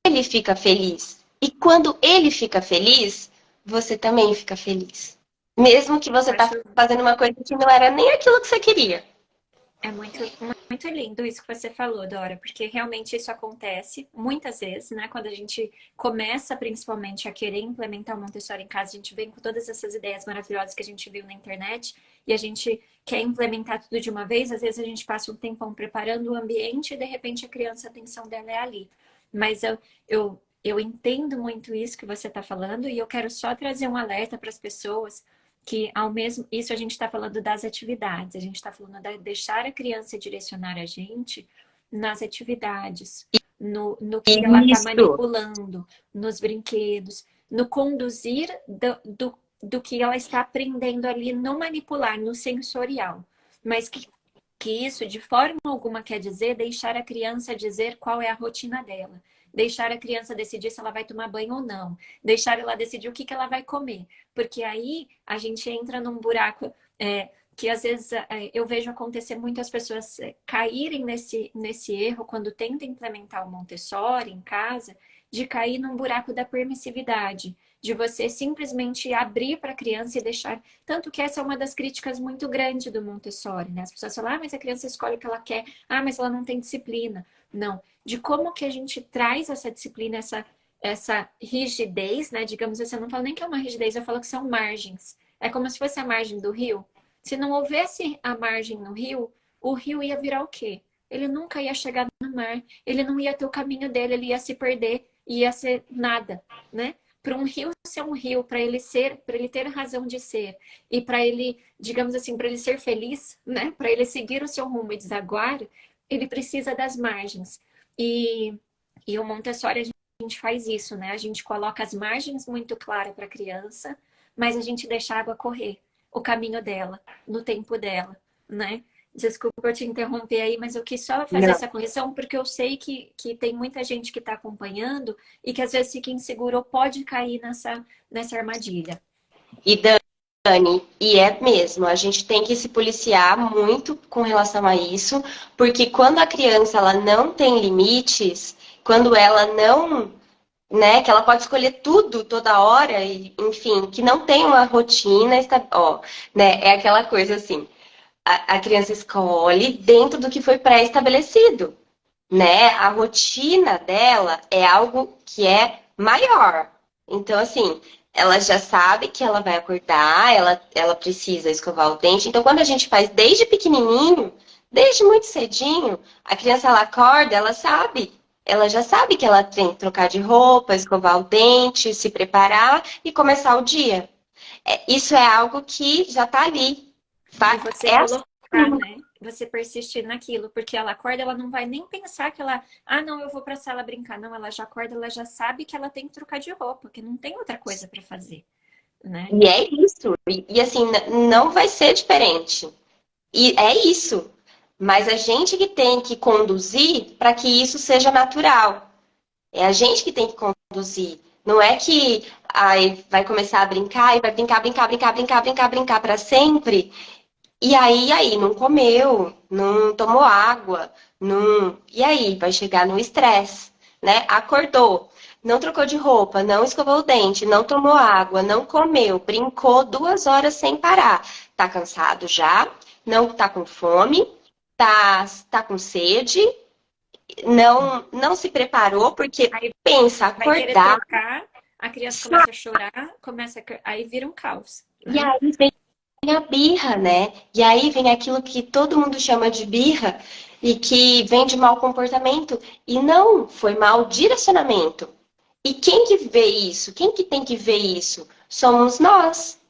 ele fica feliz. E quando ele fica feliz, você também fica feliz. Mesmo que você Eu tá acho fazendo uma coisa que não era nem aquilo que você queria. É muito lindo isso que você falou, Dora, porque realmente isso acontece muitas vezes, né? Quando a gente começa principalmente a querer implementar o Montessori em casa, a gente vem com todas essas ideias maravilhosas que a gente viu na internet e a gente quer implementar tudo de uma vez. Às vezes a gente passa um tempão preparando o ambiente e de repente a criança, a atenção dela é ali. Mas eu entendo muito isso que você está falando e eu quero só trazer um alerta para as pessoas que ao mesmo isso a gente está falando das atividades, a gente está falando de deixar a criança direcionar a gente nas atividades, no que ela está Isso. manipulando, nos brinquedos, no conduzir do que ela está aprendendo ali, no manipular, no sensorial. Mas que isso de forma alguma quer dizer deixar a criança dizer qual é a rotina dela. Deixar a criança decidir se ela vai tomar banho ou não. Deixar ela decidir o que ela vai comer. Porque aí a gente entra num buraco que às vezes eu vejo acontecer muitas pessoas caírem nesse erro quando tentam implementar o Montessori em casa, de cair num buraco da permissividade, de você simplesmente abrir para a criança e deixar. Tanto que essa é uma das críticas muito grandes do Montessori, né? As pessoas falam, mas a criança escolhe o que ela quer, mas ela não tem disciplina. Não, de como que a gente traz essa disciplina, essa rigidez, né? Digamos assim, eu não falo nem que é uma rigidez, eu falo que são margens. É como se fosse a margem do rio. Se não houvesse a margem no rio, o rio ia virar o quê? Ele nunca ia chegar no mar, ele não ia ter o caminho dele, ele ia se perder, ia ser nada, né? Para um rio ser um rio, para ele ter razão de ser e para ele, digamos assim, para ele ser feliz, né? Para ele seguir o seu rumo e desaguar, ele precisa das margens. E o Montessori a gente faz isso, né? A gente coloca as margens muito claras para a criança, mas a gente deixa a água correr, o caminho dela, no tempo dela, né? Desculpa eu te interromper aí, mas eu quis só fazer Não. essa correção porque eu sei que tem muita gente que está acompanhando e que às vezes fica inseguro ou pode cair nessa armadilha. E Dani, e é mesmo, a gente tem que se policiar muito com relação a isso, porque quando a criança ela não tem limites, quando ela não, né, que ela pode escolher tudo toda hora, e, enfim, que não tem uma rotina, né, é aquela coisa assim, a criança escolhe dentro do que foi pré-estabelecido, né? A rotina dela é algo que é maior. Então, assim, ela já sabe que ela vai acordar, ela precisa escovar o dente. Então, quando a gente faz desde pequenininho, desde muito cedinho, a criança ela acorda, ela sabe. Ela já sabe que ela tem que trocar de roupa, escovar o dente, se preparar e começar o dia. Isso é algo que já está ali. E você É assim. colocar, né? Você persistir naquilo, porque ela acorda, ela não vai nem pensar que ela, ah, não, eu vou pra sala brincar. Não, ela já acorda, ela já sabe que ela tem que trocar de roupa, que não tem outra coisa para fazer, né? E é isso. E assim, não vai ser diferente. E é isso. Mas a gente que tem que conduzir para que isso seja natural. É a gente que tem que conduzir. Não é que aí vai começar a brincar e vai brincar, brincar, brincar, brincar, brincar, brincar para sempre. E aí, não comeu, não tomou água, não. E aí, vai chegar no estresse, né? Acordou, não trocou de roupa, não escovou o dente, não tomou água, não comeu, brincou 2 horas sem parar. Tá cansado já, não tá com fome, tá com sede, não se preparou, porque Aí pensa, vai querer acordar, trocar, a criança começa a chorar, aí vira um caos, e né? aí vem a birra, né? E aí vem aquilo que todo mundo chama de birra e que vem de mau comportamento. E não, foi mau direcionamento. E quem que vê isso? Quem que tem que ver isso? Somos nós.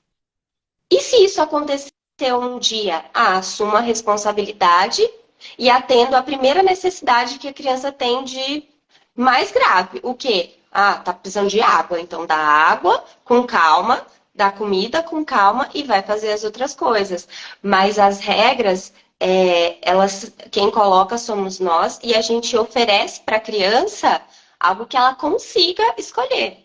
E se isso acontecer um dia? Ah, assumo a responsabilidade e atendo a primeira necessidade que a criança tem de mais grave. O quê? Ah, tá precisando de água. Então dá água com calma, dá comida com calma e vai fazer as outras coisas. Mas as regras, quem coloca somos nós e a gente oferece para a criança algo que ela consiga escolher.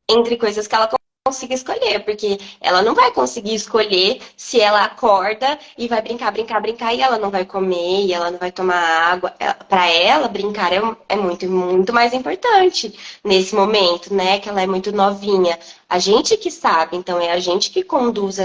Entre coisas que ela consiga escolher, porque ela não vai conseguir escolher se ela acorda e vai brincar, brincar, brincar e ela não vai comer e ela não vai tomar água. Para ela, brincar é muito, muito mais importante nesse momento, né? Que ela é muito novinha. A gente que sabe, então é a gente que conduz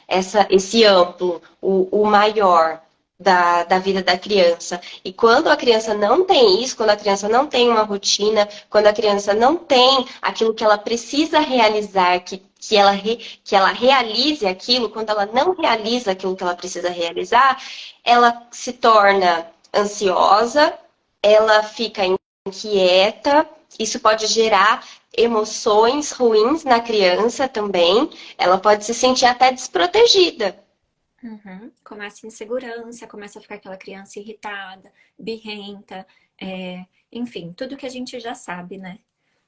esse amplo, o maior. Da vida da criança. E quando a criança não tem isso, quando a criança não tem uma rotina, quando a criança não tem aquilo que ela precisa realizar, que ela realize aquilo, quando ela não realiza aquilo que ela precisa realizar, ela se torna ansiosa, ela fica inquieta, isso pode gerar emoções ruins na criança também, ela pode se sentir até desprotegida. Uhum. Começa a insegurança, começa a ficar aquela criança irritada, birrenta, enfim, tudo que a gente já sabe, né?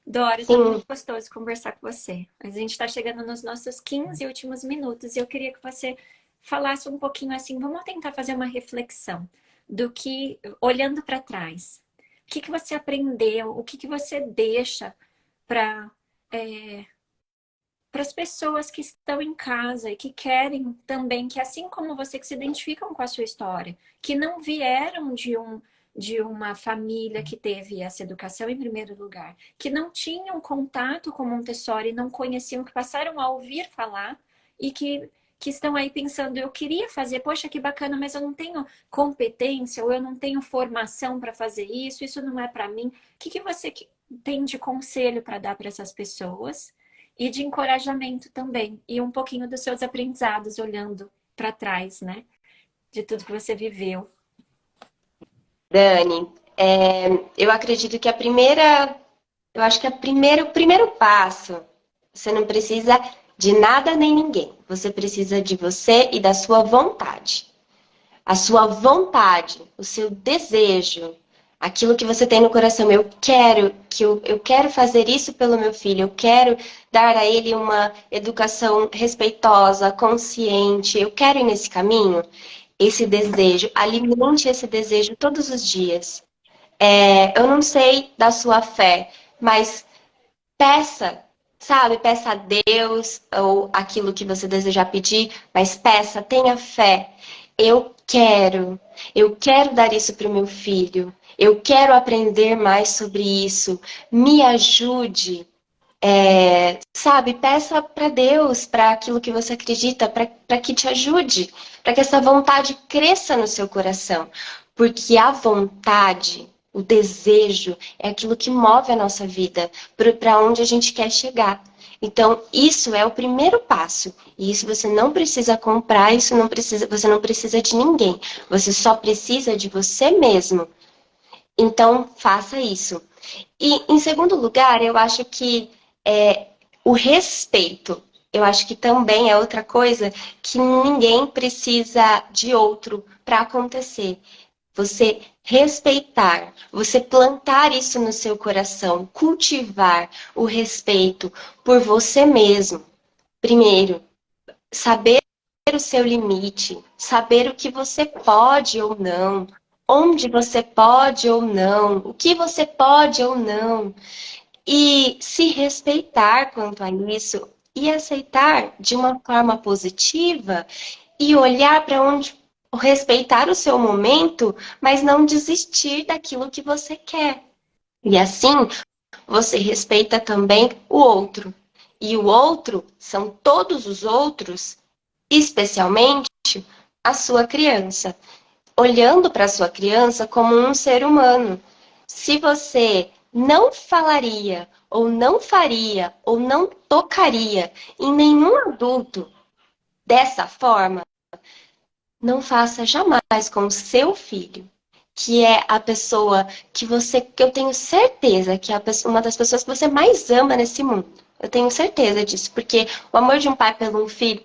Dora, tá Sim, muito gostoso conversar com você. Mas a gente está chegando nos nossos 15 últimos minutos e eu queria que você falasse um pouquinho assim, vamos tentar fazer uma reflexão do que, olhando para trás, o que que você aprendeu, o que que você deixa para para as pessoas que estão em casa e que querem também, que assim como você, que se identificam com a sua história, que não vieram de uma família que teve essa educação em primeiro lugar, que não tinham contato com Montessori, não conheciam, que passaram a ouvir falar e que estão aí pensando, eu queria fazer, poxa, que bacana, mas eu não tenho competência ou eu não tenho formação para fazer isso não é para mim. O que que você tem de conselho para dar para essas pessoas? E de encorajamento também. E um pouquinho dos seus aprendizados, olhando para trás, né? De tudo que você viveu. Dani, eu acredito que eu acho que o primeiro passo, você não precisa de nada nem ninguém. Você precisa de você e da sua vontade. A sua vontade, o seu desejo, aquilo que você tem no coração. Eu quero fazer isso pelo meu filho. Eu quero dar a ele uma educação respeitosa, consciente. Eu quero ir nesse caminho. Esse desejo, alimente esse desejo todos os dias. Eu não sei da sua fé, mas peça, sabe? Peça a Deus ou aquilo que você desejar pedir, mas peça, tenha fé. Eu quero dar isso para o meu filho. Eu quero aprender mais sobre isso. Me ajude. Sabe, peça para Deus, para aquilo que você acredita, para que te ajude, para que essa vontade cresça no seu coração. Porque a vontade o desejo, é aquilo que move a nossa vida para onde a gente quer chegar. Então, isso é o primeiro passo. E isso você não precisa comprar, você não precisa de ninguém. Você só precisa de você mesmo. Então, faça isso. E, em segundo lugar, eu acho que o respeito. Eu acho que também é outra coisa que ninguém precisa de outro para acontecer. Você respeitar, você plantar isso no seu coração, cultivar o respeito por você mesmo. Primeiro, saber o seu limite, saber o que você pode ou não, onde você pode ou não, o que você pode ou não, e se respeitar quanto a isso e aceitar de uma forma positiva e olhar para onde respeitar o seu momento, mas não desistir daquilo que você quer. E assim, você respeita também o outro. E o outro são todos os outros, especialmente a sua criança. Olhando para a sua criança como um ser humano. Se você não falaria, ou não faria, ou não tocaria em nenhum adulto dessa forma, não faça jamais com o seu filho, que é a pessoa que eu tenho certeza que é uma das pessoas que você mais ama nesse mundo. Eu tenho certeza disso, porque o amor de um pai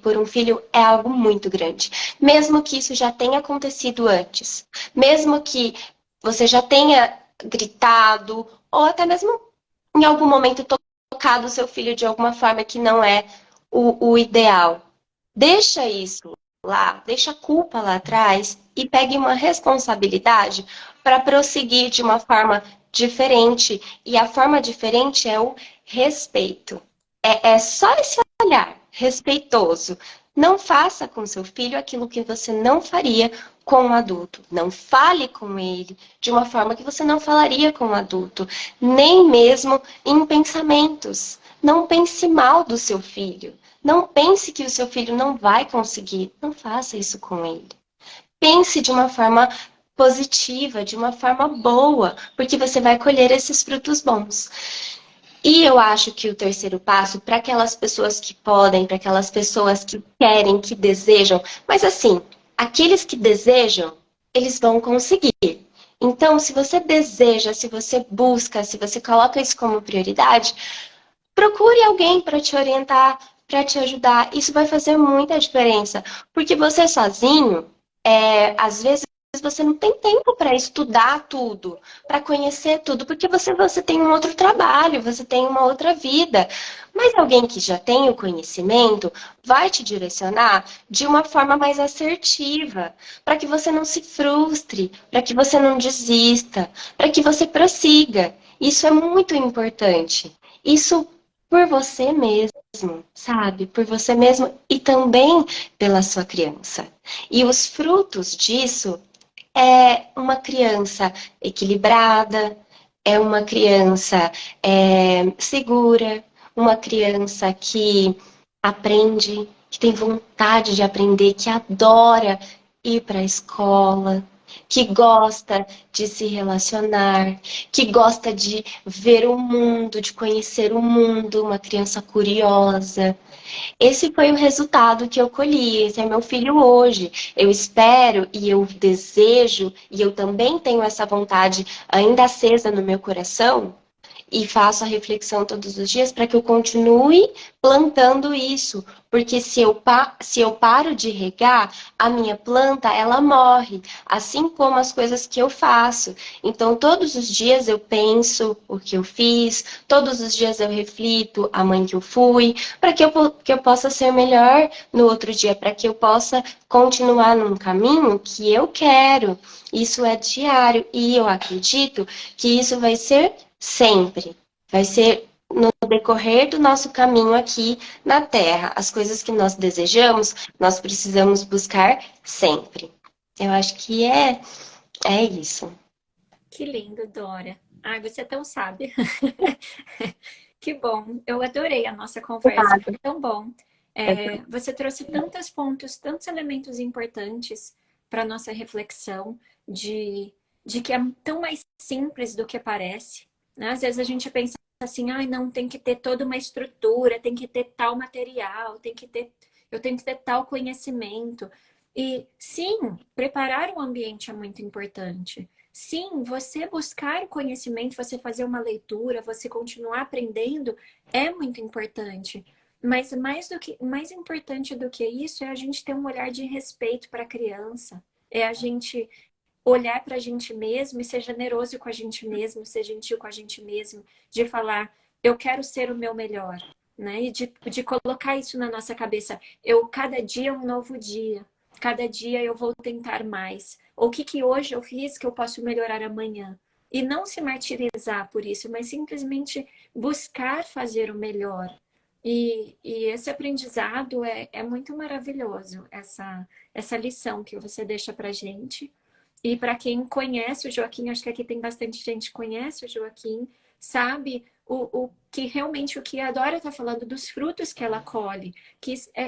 por um filho é algo muito grande. Mesmo que isso já tenha acontecido antes, mesmo que você já tenha gritado, ou até mesmo em algum momento tocado o seu filho de alguma forma que não é o ideal. Deixa isso lá, deixa a culpa lá atrás e pegue uma responsabilidade para prosseguir de uma forma diferente. E a forma diferente é o respeito. É só esse olhar respeitoso. Não faça com seu filho aquilo que você não faria com um adulto. Não fale com ele de uma forma que você não falaria com um adulto, nem mesmo em pensamentos. Não pense mal do seu filho. Não pense que o seu filho não vai conseguir. Não faça isso com ele. Pense de uma forma positiva, de uma forma boa, porque você vai colher esses frutos bons. E eu acho que o terceiro passo, para aquelas pessoas que podem, para aquelas pessoas que querem, que desejam, mas assim, aqueles que desejam, eles vão conseguir. Então, se você deseja, se você busca, se você coloca isso como prioridade, procure alguém para te orientar, para te ajudar. Isso vai fazer muita diferença. Porque você sozinho, às vezes você não tem tempo para estudar tudo, para conhecer tudo, porque você tem um outro trabalho, você tem uma outra vida. Mas alguém que já tem o conhecimento vai te direcionar de uma forma mais assertiva, para que você não se frustre, para que você não desista, para que você prossiga. Isso é muito importante. Isso por você mesmo, sabe? Por você mesmo e também pela sua criança. E os frutos disso é uma criança equilibrada, é uma criança segura, uma criança que aprende, que tem vontade de aprender, que adora ir para a escola, que gosta de se relacionar, que gosta de ver o mundo, de conhecer o mundo, uma criança curiosa. Esse foi o resultado que eu colhi. Esse é meu filho hoje. Eu espero e eu desejo, e eu também tenho essa vontade ainda acesa no meu coração, e faço a reflexão todos os dias para que eu continue plantando isso. Porque se eu paro de regar, a minha planta, ela morre. Assim como as coisas que eu faço. Então, todos os dias eu penso o que eu fiz, todos os dias eu reflito a mãe que eu fui, para que eu possa ser melhor no outro dia, para que eu possa continuar num caminho que eu quero. Isso é diário e eu acredito que isso vai ser sempre. Vai ser no decorrer do nosso caminho aqui na Terra. As coisas que nós desejamos, nós precisamos buscar sempre. Eu acho que é isso. Que lindo, Dora. Ai, você é tão sábia. Que bom. Eu adorei a nossa conversa. Foi tão bom. Você trouxe tantos pontos, tantos elementos importantes para nossa reflexão de de que é tão mais simples do que parece, né? Às vezes a gente pensa assim, ai, não, tem que ter toda uma estrutura, tem que ter tal material, eu tenho que ter tal conhecimento. E sim, preparar o ambiente é muito importante. Sim, você buscar conhecimento, você fazer uma leitura, você continuar aprendendo é muito importante. Mas mais importante do que isso é a gente ter um olhar de respeito para a criança. É a gente olhar para a gente mesmo e ser generoso com a gente mesmo, ser gentil com a gente mesmo, de falar, eu quero ser o meu melhor, né? E de colocar isso na nossa cabeça. Cada dia é um novo dia. Cada dia eu vou tentar mais. O que hoje eu fiz que eu posso melhorar amanhã? E não se martirizar por isso, mas simplesmente buscar fazer o melhor. E esse aprendizado é muito maravilhoso, essa lição que você deixa para gente. E para quem conhece o Joaquim, acho que aqui tem bastante gente que conhece o Joaquim, sabe o que realmente o que a Dora está falando dos frutos que ela colhe,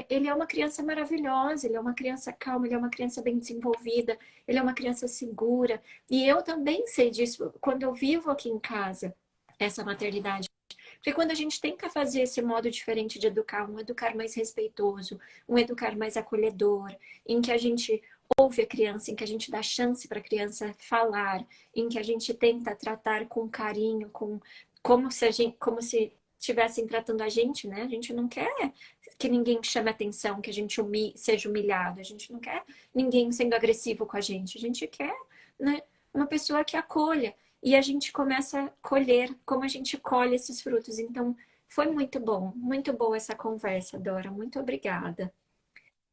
ele é uma criança maravilhosa, ele é uma criança calma, ele é uma criança bem desenvolvida, ele é uma criança segura. E eu também sei disso quando eu vivo aqui em casa, essa maternidade. Porque quando a gente tenta fazer esse modo diferente de educar, um educar mais respeitoso, um educar mais acolhedor, em que a gente ouve a criança, em que a gente dá chance para a criança falar, em que a gente tenta tratar com carinho, como se estivessem tratando a gente, né? A gente não quer que ninguém chame atenção, que a gente seja humilhado, a gente não quer ninguém sendo agressivo com a gente quer, né, uma pessoa que acolha. E a gente começa a colher como a gente colhe esses frutos. Então, foi muito boa essa conversa, Dora. Muito obrigada.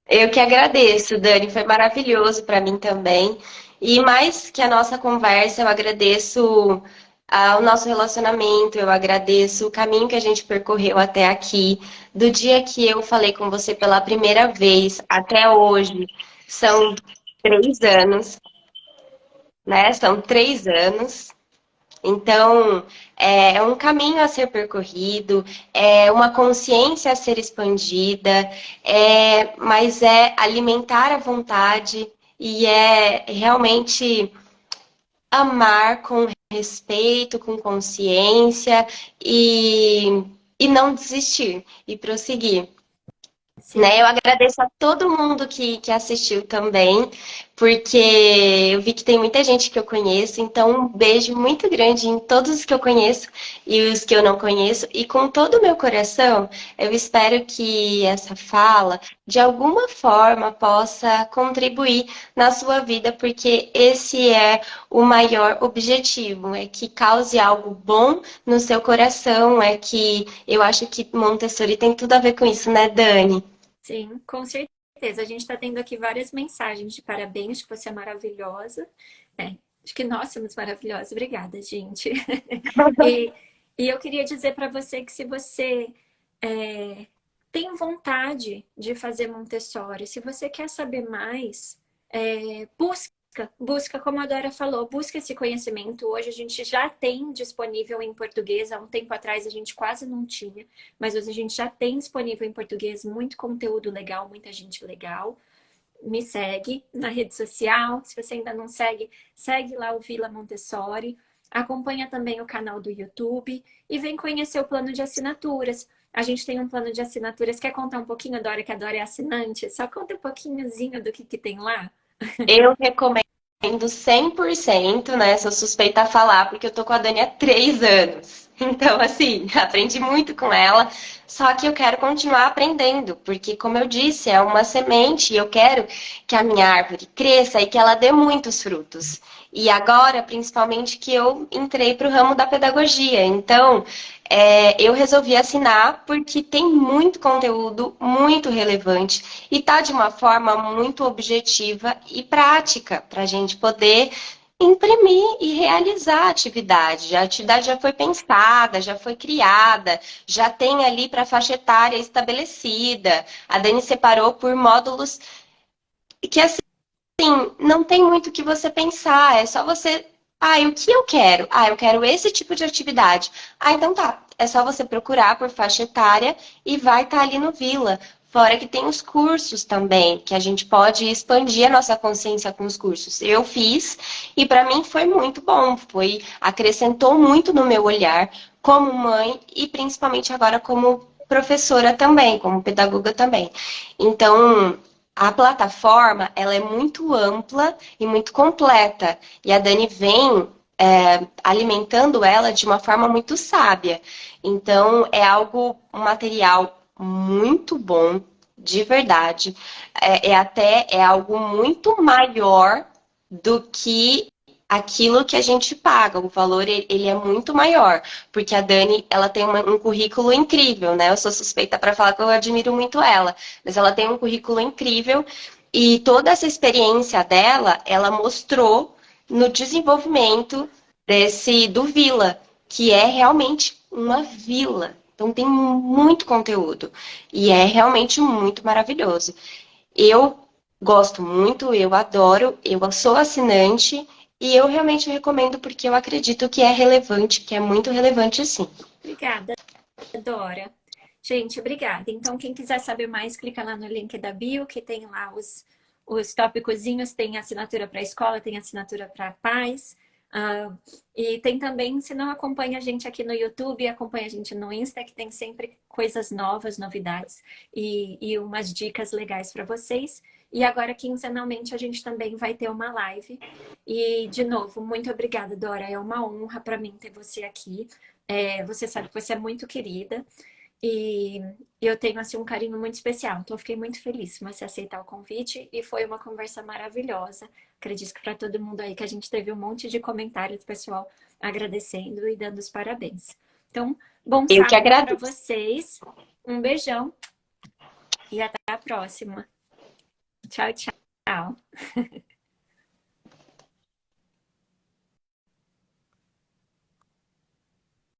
Eu que agradeço, Dani, foi maravilhoso para mim também. E mais que a nossa conversa, eu agradeço o nosso relacionamento, eu agradeço o caminho que a gente percorreu até aqui, do dia que eu falei com você pela primeira vez até hoje. São 3 anos, né? São 3 anos. Então, é um caminho a ser percorrido, é uma consciência a ser expandida, mas é alimentar a vontade e é realmente amar com respeito, com consciência e não desistir e prosseguir. Né? Sim, Eu agradeço a todo mundo que assistiu também, porque eu vi que tem muita gente que eu conheço, então um beijo muito grande em todos os que eu conheço e os que eu não conheço, e com todo o meu coração, eu espero que essa fala, de alguma forma, possa contribuir na sua vida, porque esse é o maior objetivo, é que cause algo bom no seu coração, é que eu acho que Montessori tem tudo a ver com isso, né, Dani? sim, com certeza. A gente está tendo aqui várias mensagens de parabéns, que você é maravilhosa. Acho que nós somos maravilhosos. Obrigada, gente. E, e eu queria dizer para você que se você é, tem vontade de fazer Montessori, se você quer saber mais, busca, como a Dora falou, busca esse conhecimento. Hoje a gente já tem disponível em português, há um tempo atrás a gente quase não tinha, mas hoje a gente já tem disponível em português muito conteúdo legal, muita gente legal. Me segue na rede social, se você ainda não segue, segue lá o Vila Montessori. Acompanha também o canal do YouTube e vem conhecer o plano de assinaturas. A gente tem um plano de assinaturas. Quer contar um pouquinho, Dora, que a Dora é assinante? Só conta um pouquinhozinho do que tem lá. Eu recomendo 100%, né? Sou suspeita a falar, porque eu tô com a Dani há 3 anos. Então, assim, aprendi muito com ela, só que eu quero continuar aprendendo, porque, como eu disse, é uma semente e eu quero que a minha árvore cresça e que ela dê muitos frutos. E agora, principalmente, que eu entrei para o ramo da pedagogia. Então, eu resolvi assinar porque tem muito conteúdo muito relevante e tá de uma forma muito objetiva e prática para a gente poder imprimir e realizar a atividade. A atividade já foi pensada, já foi criada, já tem ali para faixa etária estabelecida. A Dani separou por módulos que assim não tem muito o que você pensar, é só você. Ah, e o que eu quero? Ah, eu quero esse tipo de atividade. Ah, então tá. É só você procurar por faixa etária e vai estar ali no Vila. Fora que tem os cursos também, que a gente pode expandir a nossa consciência com os cursos. Eu fiz e para mim foi muito bom, acrescentou muito no meu olhar como mãe e principalmente agora como professora também, como pedagoga também. Então, a plataforma, ela é muito ampla e muito completa. E a Dani vem alimentando ela de uma forma muito sábia. Então, é algo, um material muito bom, de verdade. É algo muito maior do que aquilo que a gente paga. O valor, ele é muito maior. Porque a Dani, ela tem um currículo incrível, né? Eu sou suspeita para falar que eu admiro muito ela. Mas ela tem um currículo incrível e toda essa experiência dela, ela mostrou no desenvolvimento do Vila, que é realmente uma vila. Então tem muito conteúdo e é realmente muito maravilhoso. Eu gosto muito, eu adoro, eu sou assinante e eu realmente recomendo porque eu acredito que é relevante, que é muito relevante sim. Obrigada, Dora. Gente, obrigada. Então, quem quiser saber mais, clica lá no link da bio, que tem lá os tópicozinhos, tem assinatura para escola, tem assinatura para pais. E tem também, se não acompanha a gente aqui no YouTube, acompanha a gente no Insta, que tem sempre coisas novas, novidades e umas dicas legais para vocês. E agora, quinzenalmente, a gente também vai ter uma live. E, de novo, muito obrigada, Dora. É uma honra para mim ter você aqui. Você sabe que você é muito querida. E eu tenho assim um carinho muito especial. Então eu fiquei muito feliz por você aceitar o convite e foi uma conversa maravilhosa. Acredito que para todo mundo aí que a gente teve um monte de comentários do pessoal agradecendo e dando os parabéns. Então, bom Eu que sábado para agradeço. vocês. Um beijão e até a próxima. Tchau, tchau.